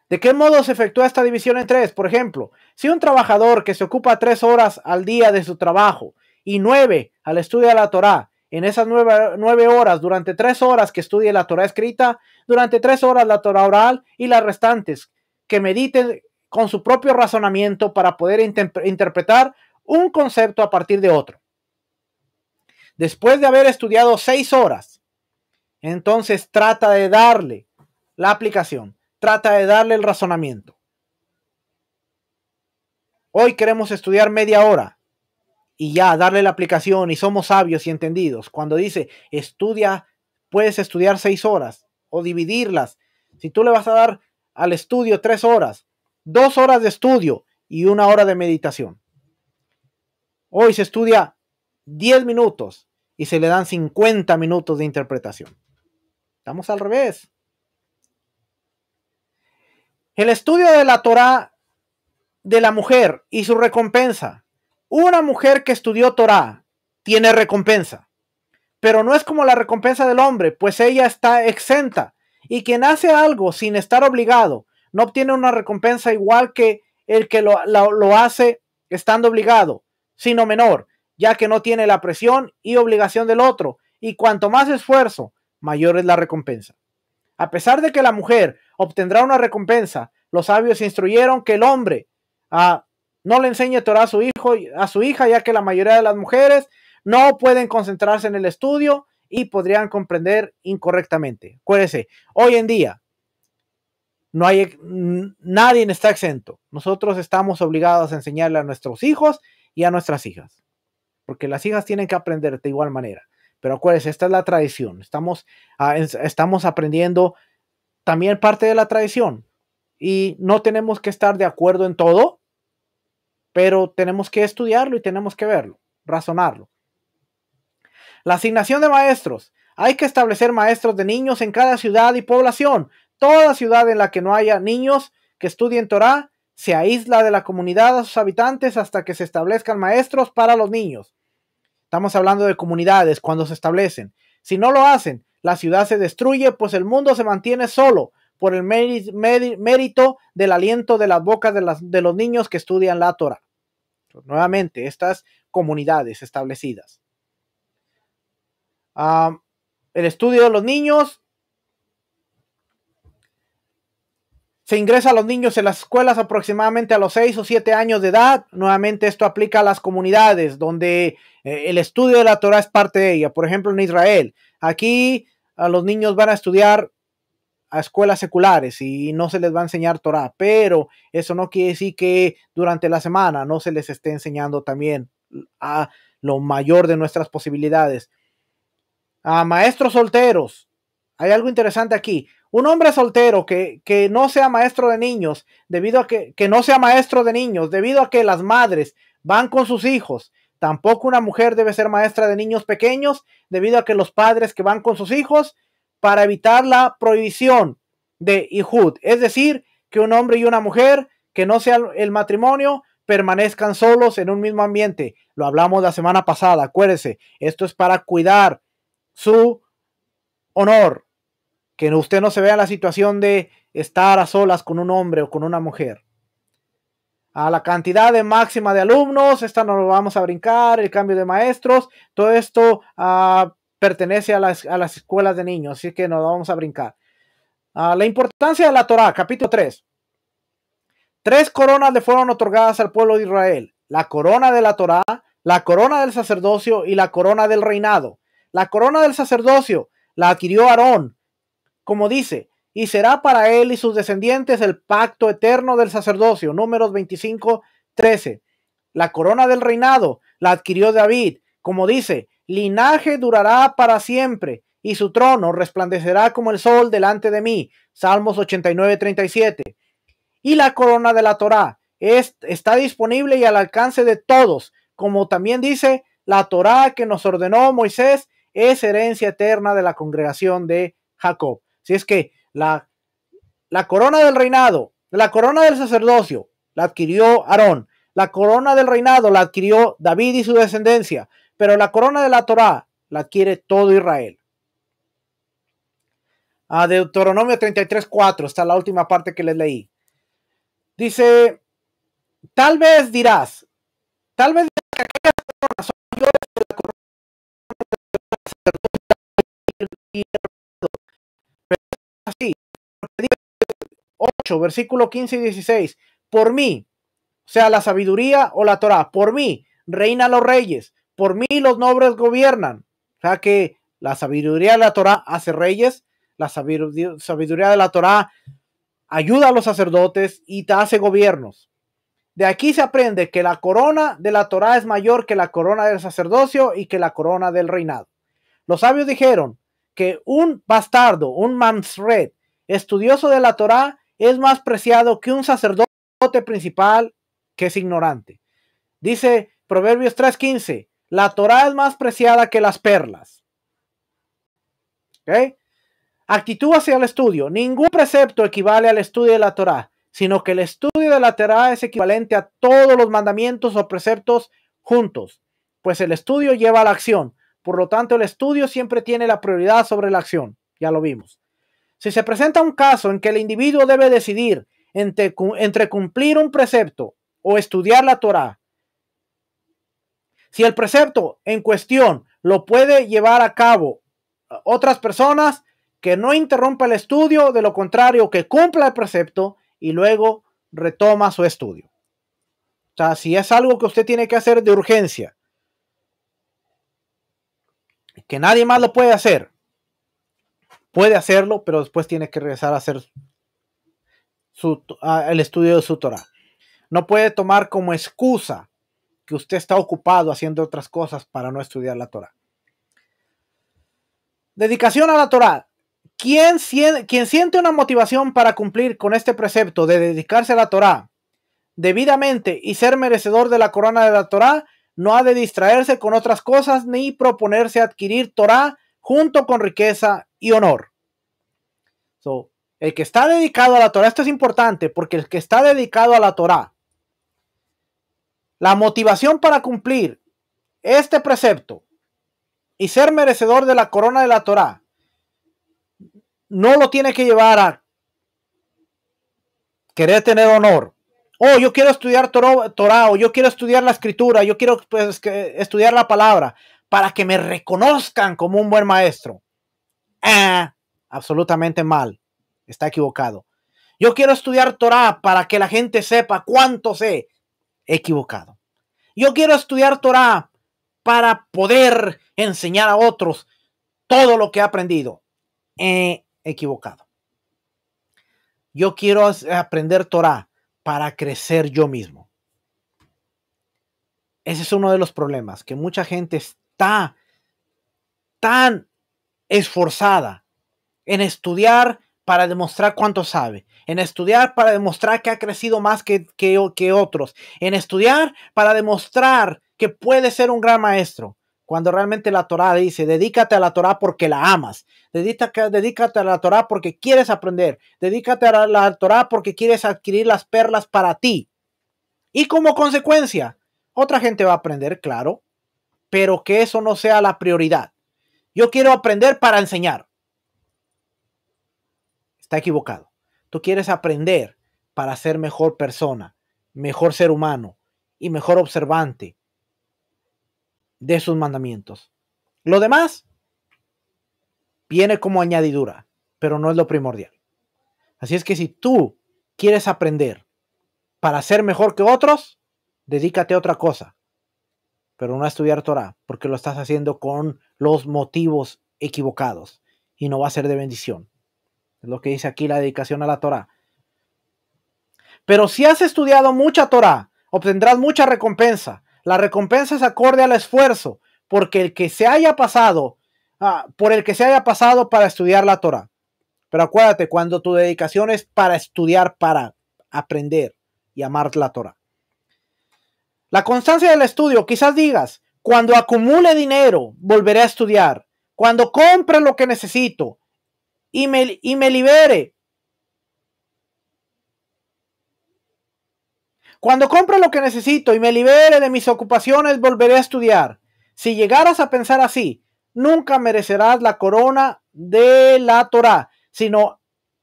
¿de qué modo se efectúa esta división en tres? Por ejemplo, si un trabajador que se ocupa 3 horas al día de su trabajo y 9 al estudio de la Torá, en esas 9 horas, durante 3 horas que estudie la Torá escrita, durante 3 horas la Torá oral y las restantes que mediten con su propio razonamiento para poder interpretar un concepto a partir de otro. Después de haber estudiado 6 horas, entonces trata de darle la aplicación, trata de darle el razonamiento. Hoy queremos estudiar media hora y ya darle la aplicación y somos sabios y entendidos. Cuando dice estudia, puedes estudiar 6 horas o dividirlas. Si tú le vas a dar al estudio 3 horas, 2 horas de estudio y 1 hora de meditación. Hoy se estudia 10 minutos y se le dan 50 minutos de interpretación. Estamos al revés. El estudio de la Torá de la mujer y su recompensa. Una mujer que estudió Torá tiene recompensa, pero no es como la recompensa del hombre, pues ella está exenta, y quien hace algo sin estar obligado no obtiene una recompensa igual que el que lo hace estando obligado, sino menor, ya que no tiene la presión y obligación del otro, y cuanto más esfuerzo, mayor es la recompensa. A pesar de que la mujer obtendrá una recompensa, los sabios instruyeron que el hombre no le enseñe Torah a su hija, ya que la mayoría de las mujeres no pueden concentrarse en el estudio y podrían comprender incorrectamente. Acuérdense, hoy en día nadie está exento. Nosotros estamos obligados a enseñarle a nuestros hijos y a nuestras hijas, porque las hijas tienen que aprender de igual manera. Pero acuérdense, esta es la tradición. Estamos aprendiendo también parte de la tradición y no tenemos que estar de acuerdo en todo, pero tenemos que estudiarlo y tenemos que verlo, razonarlo. La asignación de maestros. Hay que establecer maestros de niños en cada ciudad y población. Toda ciudad en la que no haya niños que estudien Torá se aísla de la comunidad a sus habitantes hasta que se establezcan maestros para los niños. Estamos hablando de comunidades cuando se establecen. Si no lo hacen, la ciudad se destruye, pues el mundo se mantiene solo por el mérito del aliento de las bocas de los niños que estudian la Torah. Nuevamente, estas comunidades establecidas. El estudio de los niños. Se ingresa a los niños en las escuelas aproximadamente a los 6 o 7 años de edad. Nuevamente esto aplica a las comunidades donde el estudio de la Torah es parte de ella. Por ejemplo, en Israel. Aquí a los niños van a estudiar a escuelas seculares y no se les va a enseñar Torah. Pero eso no quiere decir que durante la semana no se les esté enseñando también a lo mayor de nuestras posibilidades. A maestros solteros. Hay algo interesante aquí. Un hombre soltero que no sea maestro de niños, debido a que no sea maestro de niños, debido a que las madres van con sus hijos. Tampoco una mujer debe ser maestra de niños pequeños, debido a que los padres que van con sus hijos, para evitar la prohibición de Ihud. Es decir, que un hombre y una mujer, que no sea el matrimonio, permanezcan solos en un mismo ambiente. Lo hablamos la semana pasada, acuérdense. Esto es para cuidar su honor. Que usted no se vea en la situación de estar a solas con un hombre o con una mujer. A la cantidad de máxima de alumnos, esta no lo vamos a brincar, el cambio de maestros, todo esto pertenece a las escuelas de niños, así que no lo vamos a brincar. La importancia de la Torah, capítulo 3. 3 coronas le fueron otorgadas al pueblo de Israel. La corona de la Torah, la corona del sacerdocio y la corona del reinado. La corona del sacerdocio la adquirió Aarón, como dice, y será para él y sus descendientes el pacto eterno del sacerdocio. Números 25:13. La corona del reinado la adquirió David, como dice, linaje durará para siempre, y su trono resplandecerá como el sol delante de mí. Salmos 89:37. Y la corona de la Torá está disponible y al alcance de todos, como también dice, la Torá que nos ordenó Moisés es herencia eterna de la congregación de Jacob. Si es que la corona del reinado, la corona del sacerdocio, la adquirió Aarón. La corona del reinado la adquirió David y su descendencia. Pero la corona de la Torá la adquiere todo Israel. Deuteronomio 33:4, está la última parte que les leí. Dice, tal vez dirás que aquellas coronas son mayores que la corona del sacerdocio, pero es así. 8, versículo 15 y 16. Por mí, o sea, la sabiduría o la Torah, por mí reinan los reyes, por mí los nobles gobiernan. O sea que la sabiduría de la Torah hace reyes, la sabiduría de la Torah ayuda a los sacerdotes y te hace gobiernos. De aquí se aprende que la corona de la Torah es mayor que la corona del sacerdocio y que la corona del reinado. Los sabios dijeron que un bastardo, un mamsred, estudioso de la Torah, es más preciado que un sacerdote principal que es ignorante. Dice Proverbios 3:15, la Torah es más preciada que las perlas. ¿Okay? Actitud hacia el estudio. Ningún precepto equivale al estudio de la Torah, sino que el estudio de la Torah es equivalente a todos los mandamientos o preceptos juntos, pues el estudio lleva a la acción. Por lo tanto, el estudio siempre tiene la prioridad sobre la acción. Ya lo vimos. Si se presenta un caso en que el individuo debe decidir entre cumplir un precepto o estudiar la Torah, si el precepto en cuestión lo puede llevar a cabo otras personas, que no interrumpa el estudio, de lo contrario, que cumpla el precepto y luego retoma su estudio. O sea, si es algo que usted tiene que hacer de urgencia, que nadie más lo puede hacer, puede hacerlo, pero después tiene que regresar a hacer el estudio de su Torah. No puede tomar como excusa que usted está ocupado haciendo otras cosas para no estudiar la Torah. Dedicación a la Torah. Quien siente una motivación para cumplir con este precepto de dedicarse a la Torah debidamente y ser merecedor de la corona de la Torah, no ha de distraerse con otras cosas ni proponerse adquirir Torah junto con riqueza y honor. El que está dedicado a la Torah, esto es importante, porque el que está dedicado a la Torah, la motivación para cumplir este precepto y ser merecedor de la corona de la Torah, no lo tiene que llevar a querer tener honor. Oh, yo quiero estudiar Torah, o yo quiero estudiar la escritura, yo quiero pues, estudiar la palabra para que me reconozcan como un buen maestro. Absolutamente mal. Está equivocado. Yo quiero estudiar Torah para que la gente sepa cuánto sé. Equivocado. Yo quiero estudiar Torah para poder enseñar a otros todo lo que he aprendido. Equivocado. Yo quiero aprender Torah para crecer yo mismo. Ese es uno de los problemas, que mucha gente está tan esforzada en estudiar para demostrar cuánto sabe, en estudiar para demostrar que ha crecido más que otros, en estudiar para demostrar que puede ser un gran maestro, cuando realmente la Torah dice, dedícate a la Torah porque la amas, dedícate a la Torah porque quieres aprender, dedícate a la Torah porque quieres adquirir las perlas para ti. Y como consecuencia, otra gente va a aprender, claro, pero que eso no sea la prioridad. Yo quiero aprender para enseñar. Está equivocado. Tú quieres aprender para ser mejor persona, mejor ser humano y mejor observante de sus mandamientos. Lo demás viene como añadidura, pero no es lo primordial. Así es que si tú quieres aprender para ser mejor que otros, dedícate a otra cosa, pero no a estudiar Torah, porque lo estás haciendo con los motivos equivocados y no va a ser de bendición. Es lo que dice aquí la dedicación a la Torah. Pero si has estudiado mucha Torah, obtendrás mucha recompensa. La recompensa es acorde al esfuerzo, porque el que se haya pasado, por el que se haya pasado para estudiar la Torah. Pero acuérdate, cuando tu dedicación es para estudiar, para aprender y amar la Torah. La constancia del estudio, quizás digas, cuando acumule dinero, volveré a estudiar. Cuando compre lo que necesito y me libere. Cuando compre lo que necesito y me libere de mis ocupaciones, volveré a estudiar. Si llegaras a pensar así, nunca merecerás la corona de la Torah, sino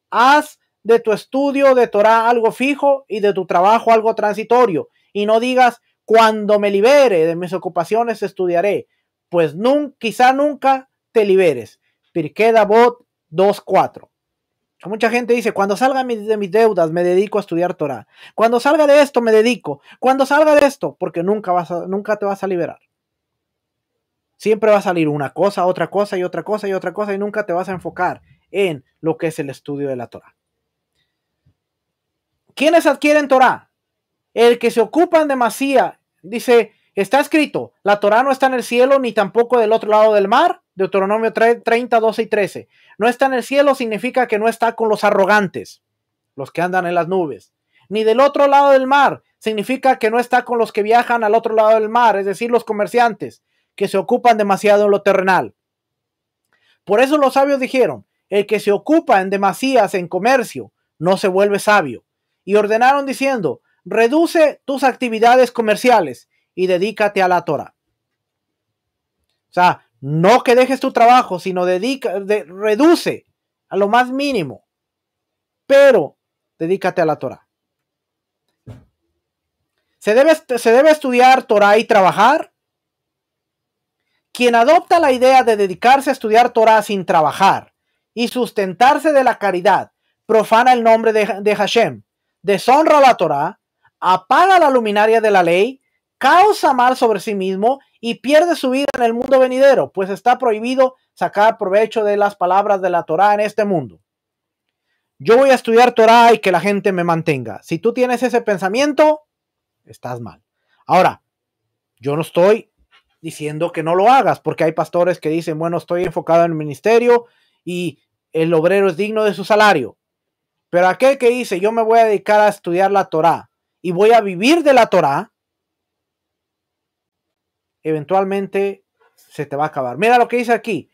haz de tu estudio de Torah algo fijo y de tu trabajo algo transitorio. Y no digas, cuando me libere de mis ocupaciones estudiaré, pues quizá nunca te liberes. Pirkei Avot 2:4. Mucha gente dice, cuando salga de mis deudas me dedico a estudiar Torah. Cuando salga de esto me dedico. Cuando salga de esto, porque nunca te vas a liberar. Siempre va a salir una cosa, otra cosa y otra cosa y otra cosa y nunca te vas a enfocar en lo que es el estudio de la Torah. ¿Quiénes adquieren Torah? El que se ocupa en demasía. Dice, está escrito, la Torah no está en el cielo ni tampoco del otro lado del mar. Deuteronomio 30, 12 y 13. No está en el cielo significa que no está con los arrogantes, los que andan en las nubes. Ni del otro lado del mar significa que no está con los que viajan al otro lado del mar, es decir, los comerciantes, que se ocupan demasiado en lo terrenal. Por eso los sabios dijeron, el que se ocupa en demasías en comercio no se vuelve sabio. Y ordenaron diciendo, reduce tus actividades comerciales y dedícate a la Torah. O sea, no que dejes tu trabajo, sino reduce a lo más mínimo, pero dedícate a la Torah. ¿Se debe estudiar Torah y trabajar? Quien adopta la idea de dedicarse a estudiar Torah sin trabajar y sustentarse de la caridad, profana el nombre de Hashem, deshonra la Torah, apaga la luminaria de la ley, causa mal sobre sí mismo y pierde su vida en el mundo venidero, pues está prohibido sacar provecho de las palabras de la Torah en este mundo. Yo voy a estudiar Torah y que la gente me mantenga. Si tú tienes ese pensamiento, estás mal. Ahora, yo no estoy diciendo que no lo hagas, porque hay pastores que dicen, bueno, estoy enfocado en el ministerio y el obrero es digno de su salario. Pero aquel que dice, yo me voy a dedicar a estudiar la Torah y voy a vivir de la Torah, eventualmente se te va a acabar. Mira lo que dice aquí.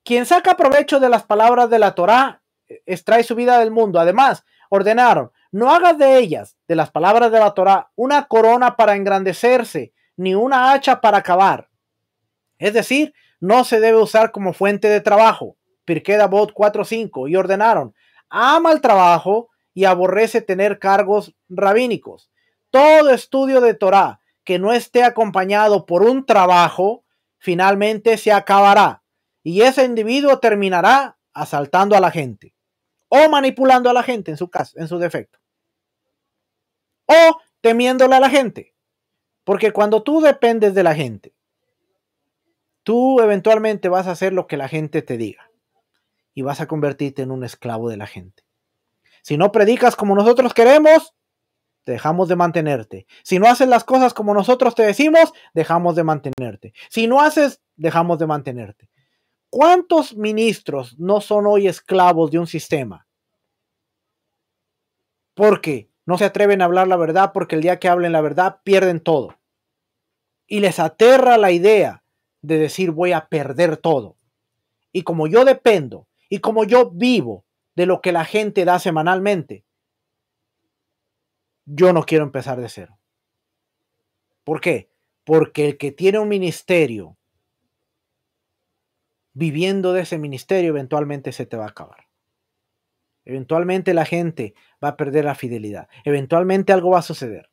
Quien saca provecho de las palabras de la Torah extrae su vida del mundo. Además, ordenaron, no hagas de ellas, de las palabras de la Torá, una corona para engrandecerse, ni una hacha para cavar. Es decir, no se debe usar como fuente de trabajo. Pirkei Avot 4:5. Y ordenaron, ama el trabajo y aborrece tener cargos rabínicos. Todo estudio de Torá que no esté acompañado por un trabajo, finalmente se acabará. Y ese individuo terminará asaltando a la gente o manipulando a la gente en su caso, en su defecto, o temiéndole a la gente. Porque cuando tú dependes de la gente, tú eventualmente vas a hacer lo que la gente te diga y vas a convertirte en un esclavo de la gente. Si no predicas como nosotros queremos, dejamos de mantenerte. Si no haces las cosas como nosotros te decimos, dejamos de mantenerte. Si no haces, dejamos de mantenerte. ¿Cuántos ministros no son hoy esclavos de un sistema? Porque no se atreven a hablar la verdad, porque el día que hablen la verdad pierden todo. Y les aterra la idea de decir voy a perder todo. Y como yo dependo, y como yo vivo de lo que la gente da semanalmente, yo no quiero empezar de cero. ¿Por qué? Porque el que tiene un ministerio, viviendo de ese ministerio, eventualmente se te va a acabar. Eventualmente la gente va a perder la fidelidad. Eventualmente algo va a suceder.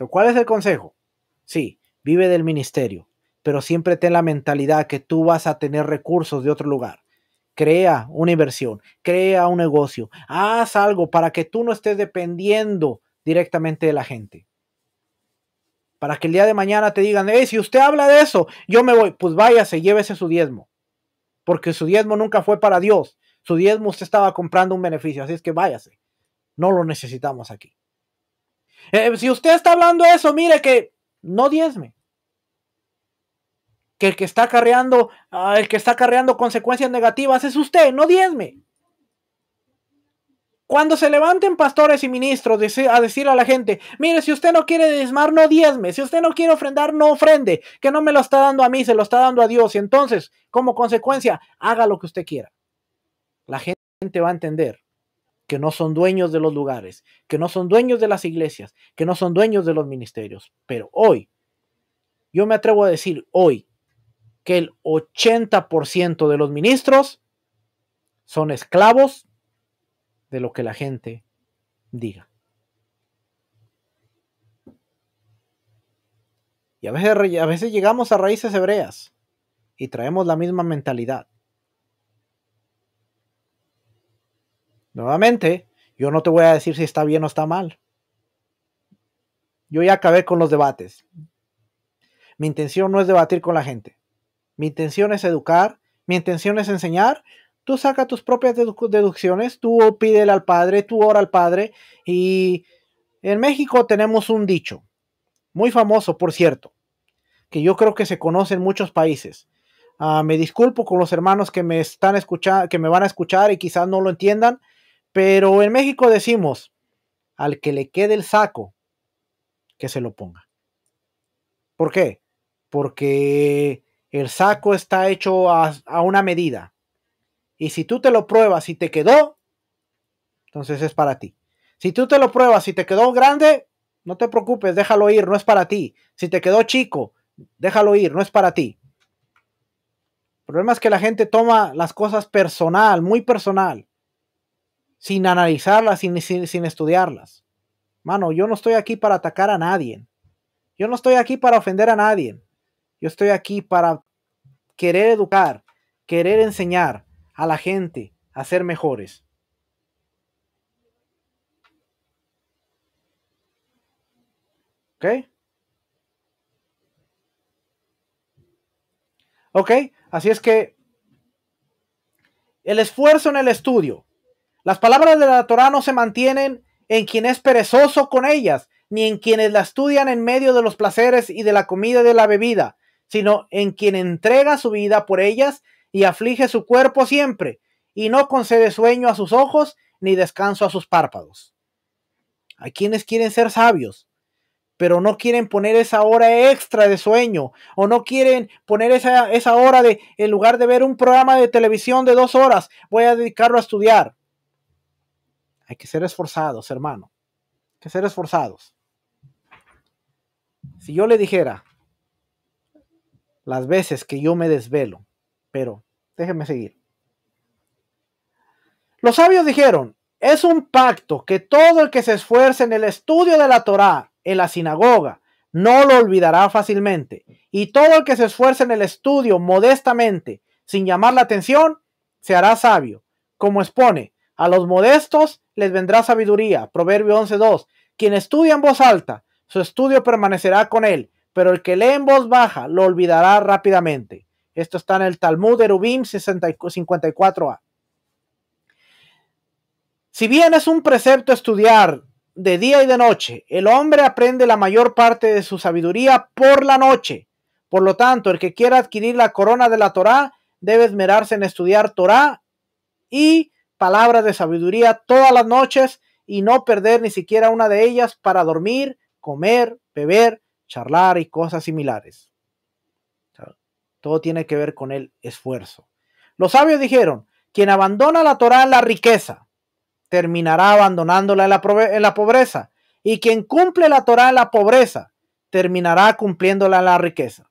¿Cuál es el consejo? Sí, vive del ministerio, pero siempre ten la mentalidad que tú vas a tener recursos de otro lugar. Crea una inversión, crea un negocio, haz algo para que tú no estés dependiendo directamente de la gente. Para que el día de mañana te digan, si usted habla de eso, yo me voy. Pues váyase, llévese su diezmo. Porque su diezmo nunca fue para Dios. Su diezmo usted estaba comprando un beneficio, así es que váyase. No lo necesitamos aquí. Si usted está hablando de eso, mire que no diezme. Que el que está acarreando consecuencias negativas es usted, no diezme. Cuando se levanten pastores y ministros a decir a la gente, mire, si usted no quiere diezmar, no diezme. Si usted no quiere ofrendar, no ofrende. Que no me lo está dando a mí, se lo está dando a Dios. Y entonces, como consecuencia, haga lo que usted quiera. La gente va a entender que no son dueños de los lugares, que no son dueños de las iglesias, que no son dueños de los ministerios. Pero hoy, yo me atrevo a decir hoy, que el 80% de los ministros son esclavos de lo que la gente diga. Y a veces llegamos a raíces hebreas y traemos la misma mentalidad. Nuevamente, yo no te voy a decir si está bien o está mal. Yo ya acabé con los debates. Mi intención no es debatir con la gente. Mi intención es educar, mi intención es enseñar. Tú saca tus propias deducciones, tú pídele al Padre, tú ora al Padre. Y en México tenemos un dicho, muy famoso por cierto, que yo creo que se conoce en muchos países. Me disculpo con los hermanos que me están escuchando, que me van a escuchar y quizás no lo entiendan, pero en México decimos, al que le quede el saco, que se lo ponga. ¿Por qué? Porque el saco está hecho a una medida. Y si tú te lo pruebas y te quedó, entonces es para ti. Si tú te lo pruebas y te quedó grande, no te preocupes, déjalo ir, no es para ti. Si te quedó chico, déjalo ir, no es para ti. El problema es que la gente toma las cosas personal, muy personal, sin analizarlas, sin estudiarlas. Mano, yo no estoy aquí para atacar a nadie. Yo no estoy aquí para ofender a nadie. Yo estoy aquí para querer educar, querer enseñar a la gente a ser mejores. ¿Ok? ¿Ok? Así es que el esfuerzo en el estudio. Las palabras de la Torá no se mantienen en quien es perezoso con ellas, ni en quienes la estudian en medio de los placeres y de la comida y de la bebida, sino en quien entrega su vida por ellas y aflige su cuerpo siempre, y no concede sueño a sus ojos ni descanso a sus párpados. Hay quienes quieren ser sabios, pero no quieren poner esa hora extra de sueño, o no quieren poner esa hora de, en lugar de ver un programa de televisión de 2 horas, voy a dedicarlo a estudiar. Hay que ser esforzados, hermano. Hay que ser esforzados. Si yo le dijera las veces que yo me desvelo, pero déjenme seguir. Los sabios dijeron, es un pacto que todo el que se esfuerce en el estudio de la Torá en la sinagoga no lo olvidará fácilmente. Y todo el que se esfuerce en el estudio modestamente, sin llamar la atención, se hará sabio. Como expone, a los modestos les vendrá sabiduría. Proverbio 11:2. Quien estudia en voz alta, su estudio permanecerá con él, pero el que lee en voz baja lo olvidará rápidamente. Esto está en el Talmud de Eruvim 54a. Si bien es un precepto estudiar de día y de noche, el hombre aprende la mayor parte de su sabiduría por la noche. Por lo tanto, el que quiera adquirir la corona de la Torá debe esmerarse en estudiar Torá y palabras de sabiduría todas las noches y no perder ni siquiera una de ellas para dormir, comer, beber, charlar y cosas similares. Todo tiene que ver con el esfuerzo. Los sabios dijeron, quien abandona la Torá en la riqueza, terminará abandonándola en la pobreza. Y quien cumple la Torá en la pobreza, terminará cumpliéndola en la riqueza.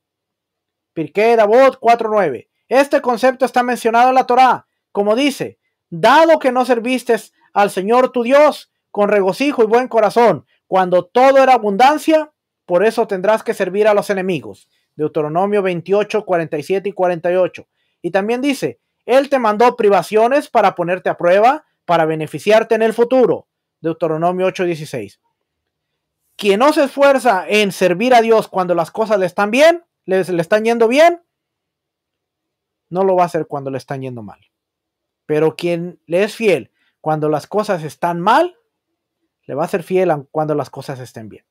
Pirkei Avot 4:9. Este concepto está mencionado en la Torá, como dice, dado que no serviste al Señor tu Dios con regocijo y buen corazón, cuando todo era abundancia, por eso tendrás que servir a los enemigos. Deuteronomio 28, 47 y 48. Y también dice, Él te mandó privaciones para ponerte a prueba, para beneficiarte en el futuro. Deuteronomio 8:16. Quien no se esfuerza en servir a Dios cuando las cosas le están bien, le están yendo bien, no lo va a hacer cuando le están yendo mal. Pero quien le es fiel cuando las cosas están mal, le va a ser fiel cuando las cosas estén bien.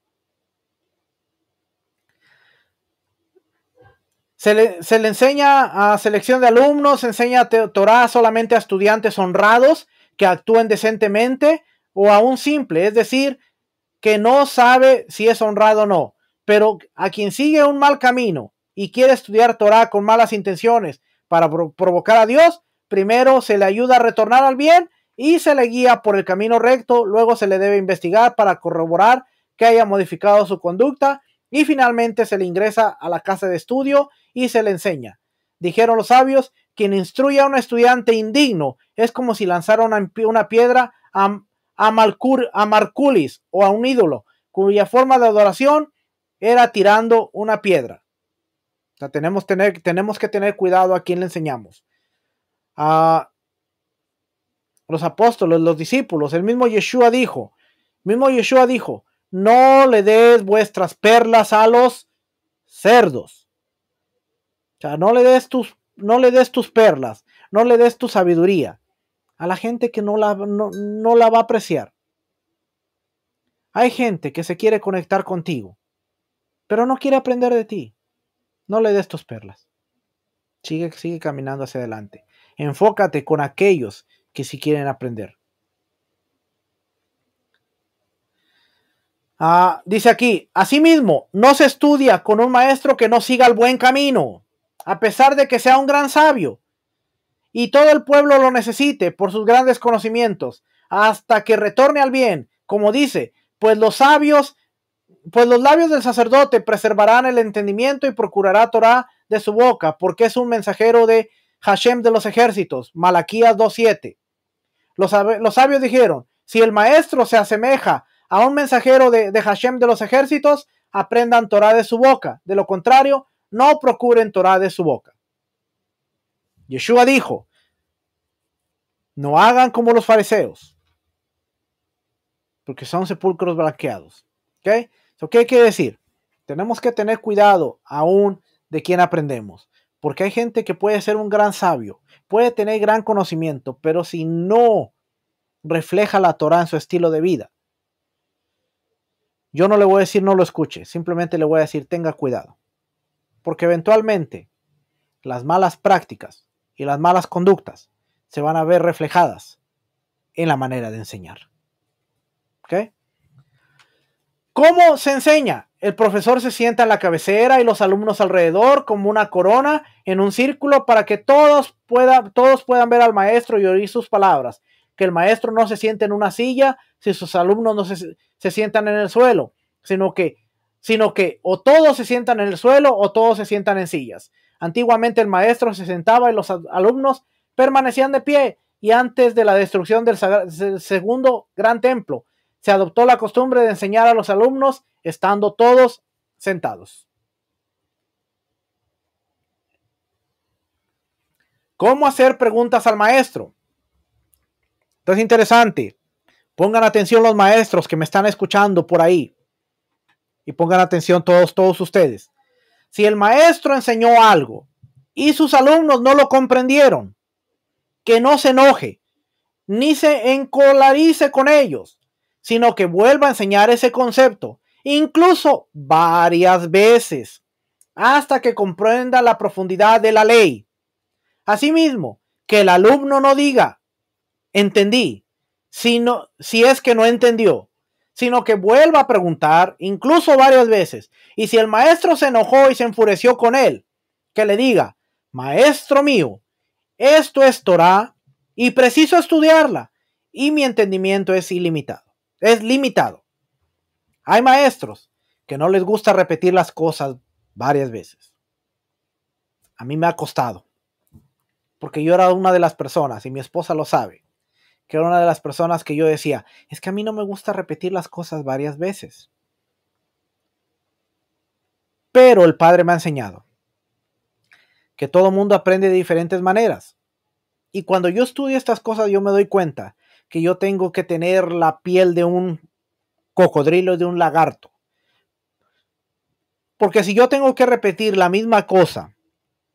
Se le enseña a selección de alumnos, se enseña Torah solamente a estudiantes honrados que actúen decentemente o a un simple, es decir, que no sabe si es honrado o no. Pero a quien sigue un mal camino y quiere estudiar Torah con malas intenciones para provocar a Dios, primero se le ayuda a retornar al bien y se le guía por el camino recto, luego se le debe investigar para corroborar que haya modificado su conducta y finalmente se le ingresa a la casa de estudio y se le enseña. Dijeron los sabios, quien instruye a un estudiante indigno es como si lanzara una piedra a Marculis o a un ídolo, cuya forma de adoración era tirando una piedra. O sea, tenemos que tener cuidado a quién le enseñamos. A los apóstoles, los discípulos, el mismo Yeshua dijo, no le des vuestras perlas a los cerdos. O sea, no le des tus perlas, no le des tu sabiduría a la gente que no la va a apreciar. Hay gente que se quiere conectar contigo, pero no quiere aprender de ti. No le des tus perlas. Sigue caminando hacia adelante. Enfócate con aquellos que sí quieren aprender. Dice aquí, asimismo, no se estudia con un maestro que no siga el buen camino, a pesar de que sea un gran sabio, y todo el pueblo lo necesite por sus grandes conocimientos, hasta que retorne al bien, como dice, pues los labios del sacerdote preservarán el entendimiento y procurará Torah de su boca, porque es un mensajero de Hashem de los ejércitos. Malaquías 2:7. Los sabios dijeron, si el maestro se asemeja a un mensajero de Hashem de los ejércitos, aprendan Torah de su boca. De lo contrario, no procuren Torah de su boca. Yeshua dijo, no hagan como los fariseos, porque son sepulcros blanqueados. ¿Ok? ¿Qué quiere decir? Tenemos que tener cuidado aún de quién aprendemos, porque hay gente que puede ser un gran sabio, puede tener gran conocimiento, pero si no refleja la Torah en su estilo de vida, yo no le voy a decir no lo escuche, simplemente le voy a decir tenga cuidado, porque eventualmente las malas prácticas y las malas conductas se van a ver reflejadas en la manera de enseñar. ¿Ok? ¿Cómo se enseña? El profesor se sienta en la cabecera y los alumnos alrededor como una corona en un círculo para que todos puedan ver al maestro y oír sus palabras. Que el maestro no se siente en una silla si sus alumnos no se sientan en el suelo, sino que o todos se sientan en el suelo o todos se sientan en sillas. Antiguamente el maestro se sentaba y los alumnos permanecían de pie, y antes de la destrucción del segundo gran templo, se adoptó la costumbre de enseñar a los alumnos estando todos sentados. ¿Cómo hacer preguntas al maestro? Esto es interesante. Pongan atención los maestros que me están escuchando por ahí. Y pongan atención todos ustedes. Si el maestro enseñó algo y sus alumnos no lo comprendieron, que no se enoje, ni se encolarice con ellos, sino que vuelva a enseñar ese concepto, incluso varias veces, hasta que comprenda la profundidad de la ley. Asimismo, que el alumno no diga, entendí, si es que no entendió, sino que vuelva a preguntar, incluso varias veces. Y si el maestro se enojó y se enfureció con él, que le diga, maestro mío, esto es Torá y preciso estudiarla, y mi entendimiento es limitado. Hay maestros que no les gusta repetir las cosas varias veces. A mí me ha costado, porque yo era una de las personas, y mi esposa lo sabe, que era una de las personas que yo decía, es que a mí no me gusta repetir las cosas varias veces. Pero el Padre me ha enseñado que todo mundo aprende de diferentes maneras. Y cuando yo estudio estas cosas, yo me doy cuenta que yo tengo que tener la piel de un cocodrilo, de un lagarto. Porque si yo tengo que repetir la misma cosa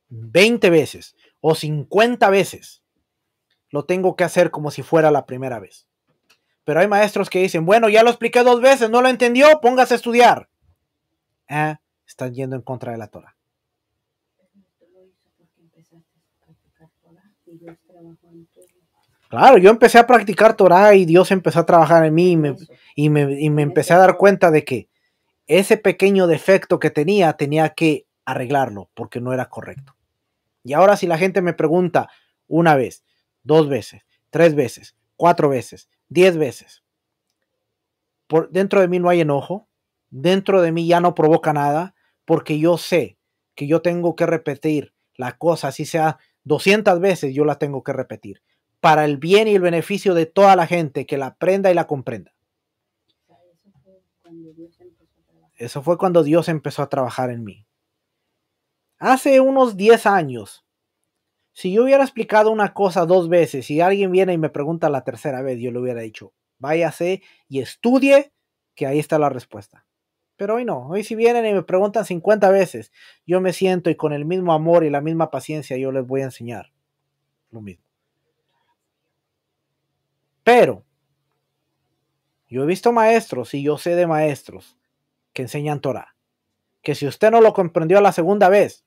20 veces o 50 veces, lo tengo que hacer como si fuera la primera vez. Pero hay maestros que dicen, bueno, ya lo expliqué 2 veces, no lo entendió, póngase a estudiar. Están yendo en contra de la Torah. Claro, yo empecé a practicar Torah y Dios empezó a trabajar en mí y me empecé a dar cuenta de que ese pequeño defecto que tenía que arreglarlo porque no era correcto. Y ahora si la gente me pregunta 1 vez, 2 veces, 3 veces, 4 veces, 10 veces, dentro de mí no hay enojo, dentro de mí ya no provoca nada, porque yo sé que yo tengo que repetir la cosa, así sea 200 veces, yo la tengo que repetir, para el bien y el beneficio de toda la gente, que la aprenda y la comprenda. Eso fue cuando Dios empezó a trabajar en mí. Hace unos 10 años, si yo hubiera explicado una cosa 2 veces y alguien viene y me pregunta la tercera vez, yo le hubiera dicho, váyase y estudie, que ahí está la respuesta. Pero hoy no, hoy si vienen y me preguntan 50 veces, yo me siento y con el mismo amor y la misma paciencia yo les voy a enseñar lo mismo. Pero yo he visto maestros y yo sé de maestros que enseñan Torah, que si usted no lo comprendió a la segunda vez,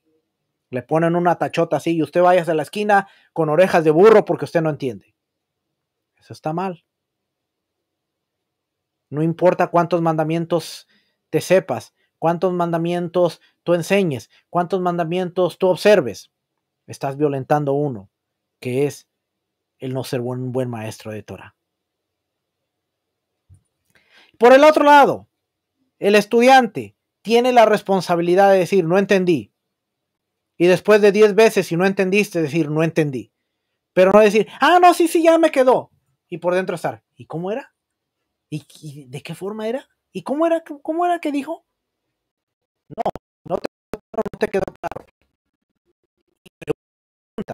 le ponen una tachota así y usted vaya a la esquina con orejas de burro porque usted no entiende. Eso está mal. No importa cuántos mandamientos te sepas, cuántos mandamientos tú enseñes, cuántos mandamientos tú observes, estás violentando uno, que es el no ser un buen maestro de Torah. Por el otro lado, el estudiante tiene la responsabilidad de decir no entendí. Y después de 10 veces, si no entendiste, decir no entendí. Pero no decir, no, sí, ya me quedó. Y por dentro estar, ¿y cómo era? ¿Y de qué forma era? ¿Y cómo era que dijo? No te quedó claro. Y pregunta.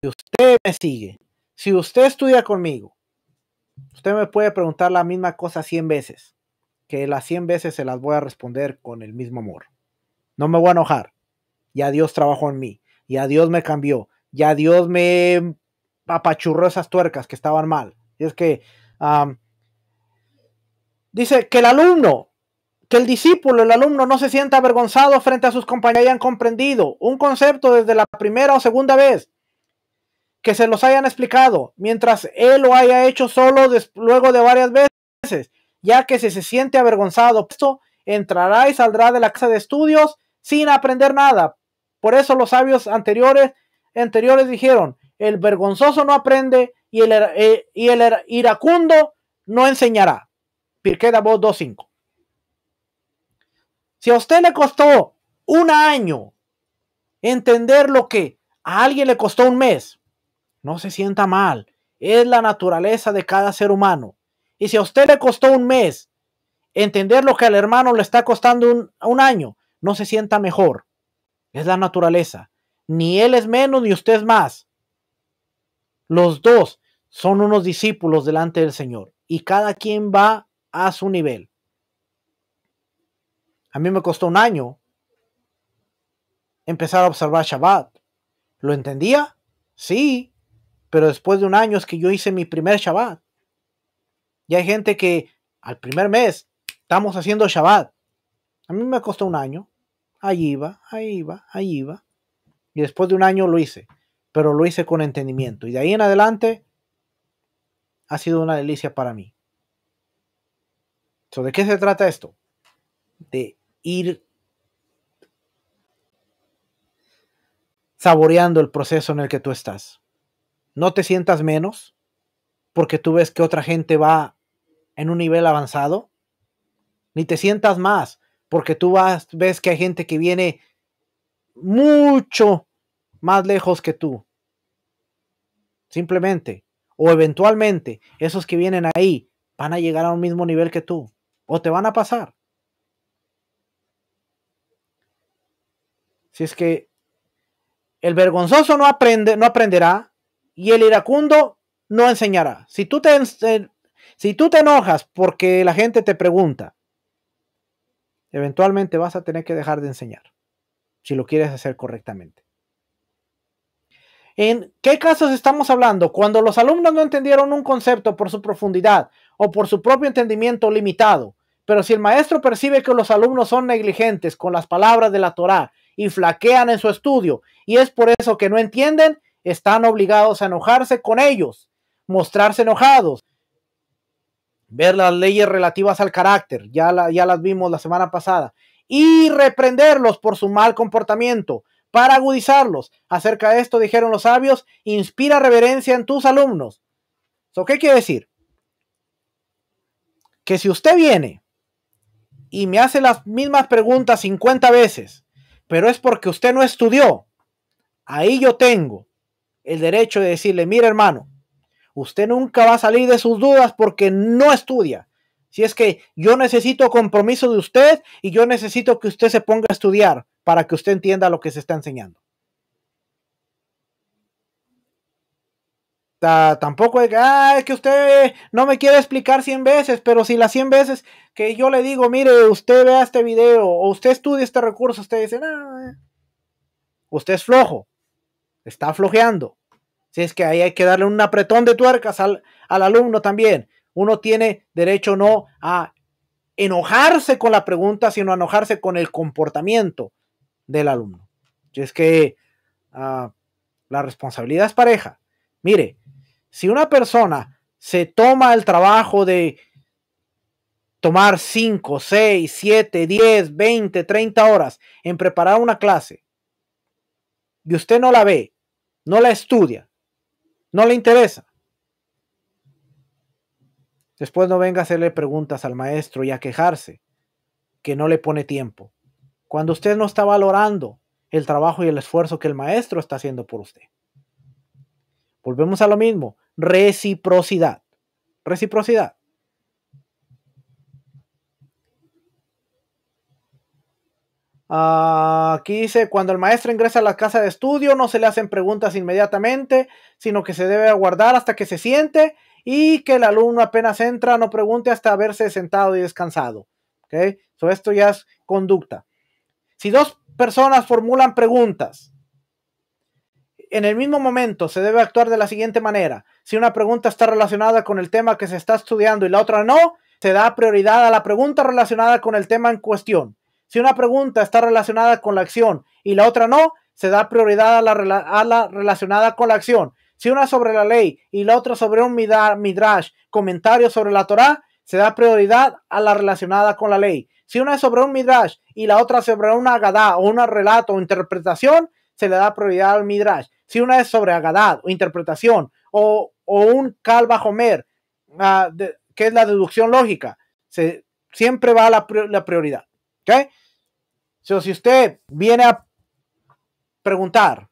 Si usted me sigue, si usted estudia conmigo, usted me puede preguntar la misma cosa 100 veces, que las 100 veces se las voy a responder con el mismo amor. No me voy a enojar. Ya Dios trabajó en mí. Ya Dios me cambió. Ya Dios me apachurró esas tuercas que estaban mal. Y es que dice que el discípulo, el alumno no se sienta avergonzado frente a sus compañeros y hayan comprendido un concepto desde la primera o segunda vez. que se los hayan explicado, mientras él lo haya hecho solo luego de varias veces, ya que si se siente avergonzado, esto entrará y saldrá de la casa de estudios sin aprender nada. Por eso los sabios anteriores dijeron, el vergonzoso no aprende y el iracundo no enseñará. Pirkei de Avot 2.5. Si a usted le costó un año entender lo que a alguien le costó un mes, no se sienta mal. Es la naturaleza de cada ser humano. Y si a usted le costó un mes entender lo que al hermano le está costando un año, no se sienta mejor. Es la naturaleza. Ni él es menos ni usted es más. Los dos son unos discípulos delante del Señor. Y cada quien va a su nivel. A mí me costó un año empezar a observar Shabbat. ¿Lo entendía? Sí. Pero después de un año es que yo hice mi primer Shabbat. Y hay gente que al primer mes estamos haciendo Shabbat. A mí me costó un año. Ahí iba. Y después de un año lo hice. Pero lo hice con entendimiento. Y de ahí en adelante ha sido una delicia para mí. ¿De qué se trata esto? De ir saboreando el proceso en el que tú estás. No te sientas menos porque tú ves que otra gente va en un nivel avanzado. Ni te sientas más porque tú ves que hay gente que viene mucho más lejos que tú. Simplemente, o eventualmente, esos que vienen ahí van a llegar a un mismo nivel que tú, o te van a pasar. Si es que el vergonzoso no aprenderá y el iracundo no enseñará. Si tú te enojas porque la gente te pregunta, eventualmente vas a tener que dejar de enseñar, si lo quieres hacer correctamente. ¿En qué casos estamos hablando? Cuando los alumnos no entendieron un concepto por su profundidad o por su propio entendimiento limitado. Pero si el maestro percibe que los alumnos son negligentes con las palabras de la Torá y flaquean en su estudio, y es por eso que no entienden, están obligados a enojarse con ellos, mostrarse enojados, ver las leyes relativas al carácter, ya las vimos la semana pasada, y reprenderlos por su mal comportamiento, para agudizarlos. Acerca de esto dijeron los sabios, inspira reverencia en tus alumnos. ¿Qué quiere decir? Que si usted viene y me hace las mismas preguntas 50 veces, pero es porque usted no estudió, ahí yo tengo el derecho de decirle, mire hermano, usted nunca va a salir de sus dudas porque no estudia. Si es que yo necesito compromiso de usted y yo necesito que usted se ponga a estudiar para que usted entienda lo que se está enseñando. Tampoco es que usted no me quiere explicar 100 veces, pero si las 100 veces que yo le digo, mire, usted vea este video o usted estudie este recurso, usted dice, no, usted es flojo, está flojeando. Si es que ahí hay que darle un apretón de tuercas al alumno también. Uno tiene derecho no a enojarse con la pregunta, sino a enojarse con el comportamiento del alumno. Si es que la responsabilidad es pareja. Mire, si una persona se toma el trabajo de tomar 5, 6, 7, 10, 20, 30 horas en preparar una clase y usted no la ve, no la estudia, no le interesa, después no venga a hacerle preguntas al maestro y a quejarse que no le pone tiempo, cuando usted no está valorando el trabajo y el esfuerzo que el maestro está haciendo por usted. Volvemos a lo mismo, reciprocidad. Reciprocidad. Aquí dice, cuando el maestro ingresa a la casa de estudio, no se le hacen preguntas inmediatamente, sino que se debe aguardar hasta que se siente y que el alumno apenas entra, no pregunte hasta haberse sentado y descansado. ¿Okay? Esto ya es conducta. Si dos personas formulan preguntas, en el mismo momento se debe actuar de la siguiente manera. Si una pregunta está relacionada con el tema que se está estudiando y la otra no, se da prioridad a la pregunta relacionada con el tema en cuestión. Si una pregunta está relacionada con la acción y la otra no, se da prioridad a la relacionada con la acción. Si una es sobre la ley y la otra sobre un midrash, comentario sobre la Torá, se da prioridad a la relacionada con la ley. Si una es sobre un midrash y la otra sobre una agadá o un relato o interpretación, se le da prioridad al midrash. Si una es sobre agadá o interpretación o un kal vajomer, que es la deducción lógica, siempre va a la prioridad. ¿Okay? So, si usted viene a preguntar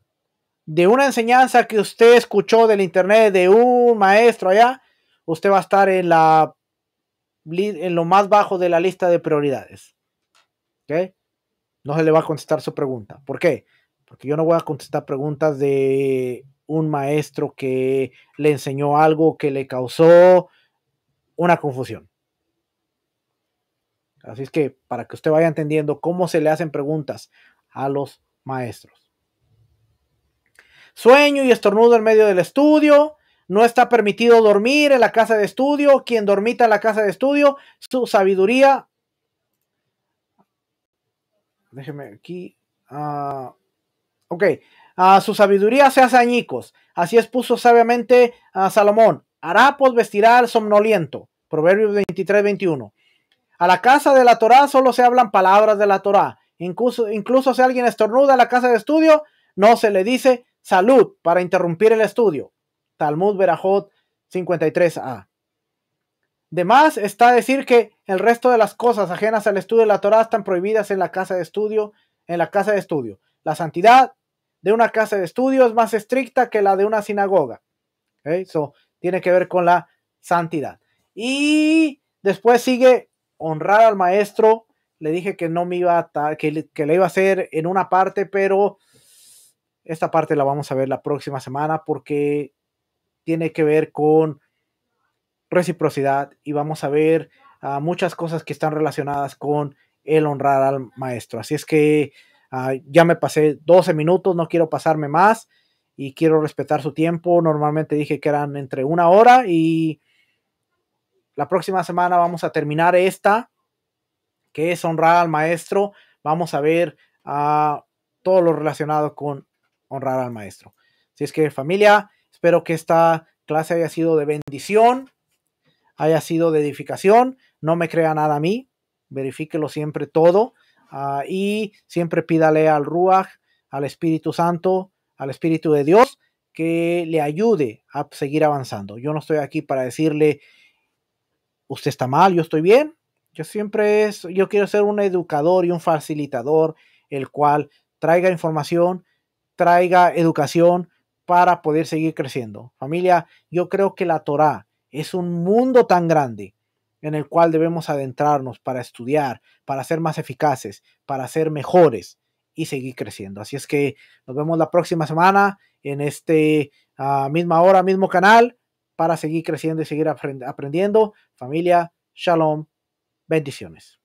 de una enseñanza que usted escuchó del internet de un maestro allá, usted va a estar en lo más bajo de la lista de prioridades. ¿Okay? No se le va a contestar su pregunta. ¿Por qué? Porque yo no voy a contestar preguntas de un maestro que le enseñó algo que le causó una confusión. Así es que para que usted vaya entendiendo cómo se le hacen preguntas a los maestros. Sueño y estornudo en medio del estudio. No está permitido dormir en la casa de estudio. Quien dormita en la casa de estudio, su sabiduría. Déjeme aquí. Ok. Su sabiduría se hace añicos. Así expuso sabiamente a Salomón. Harapos vestirá al somnoliento. Proverbios 23-21. A la casa de la Torá solo se hablan palabras de la Torá. Incluso si alguien estornuda en la casa de estudio, no se le dice salud para interrumpir el estudio. Talmud Berajot 53a. De más está decir que el resto de las cosas ajenas al estudio de la Torá están prohibidas en la casa de estudio. La santidad de una casa de estudio es más estricta que la de una sinagoga. So, tiene que ver con la santidad. Y después sigue honrar al maestro. Le dije que no me iba a que le iba a hacer en una parte, pero esta parte la vamos a ver la próxima semana porque tiene que ver con reciprocidad y vamos a ver muchas cosas que están relacionadas con el honrar al maestro. Así es que ya me pasé 12 minutos, no quiero pasarme más y quiero respetar su tiempo. Normalmente dije que eran entre 1 hora y la próxima semana vamos a terminar esta, que es honrar al maestro. Vamos a ver todo lo relacionado con honrar al maestro. Así es que familia, espero que esta clase haya sido de bendición, haya sido de edificación. No me crea nada a mí, verifíquelo siempre todo y siempre pídale al Ruach, al Espíritu Santo, al Espíritu de Dios, que le ayude a seguir avanzando. Yo no estoy aquí para decirle usted está mal, yo estoy bien. Yo quiero ser un educador y un facilitador, el cual traiga información, traiga educación para poder seguir creciendo. Familia, yo creo que la Torá es un mundo tan grande en el cual debemos adentrarnos para estudiar, para ser más eficaces, para ser mejores y seguir creciendo. Así es que nos vemos la próxima semana en misma hora, mismo canal, para seguir creciendo y seguir aprendiendo. Familia, shalom, bendiciones.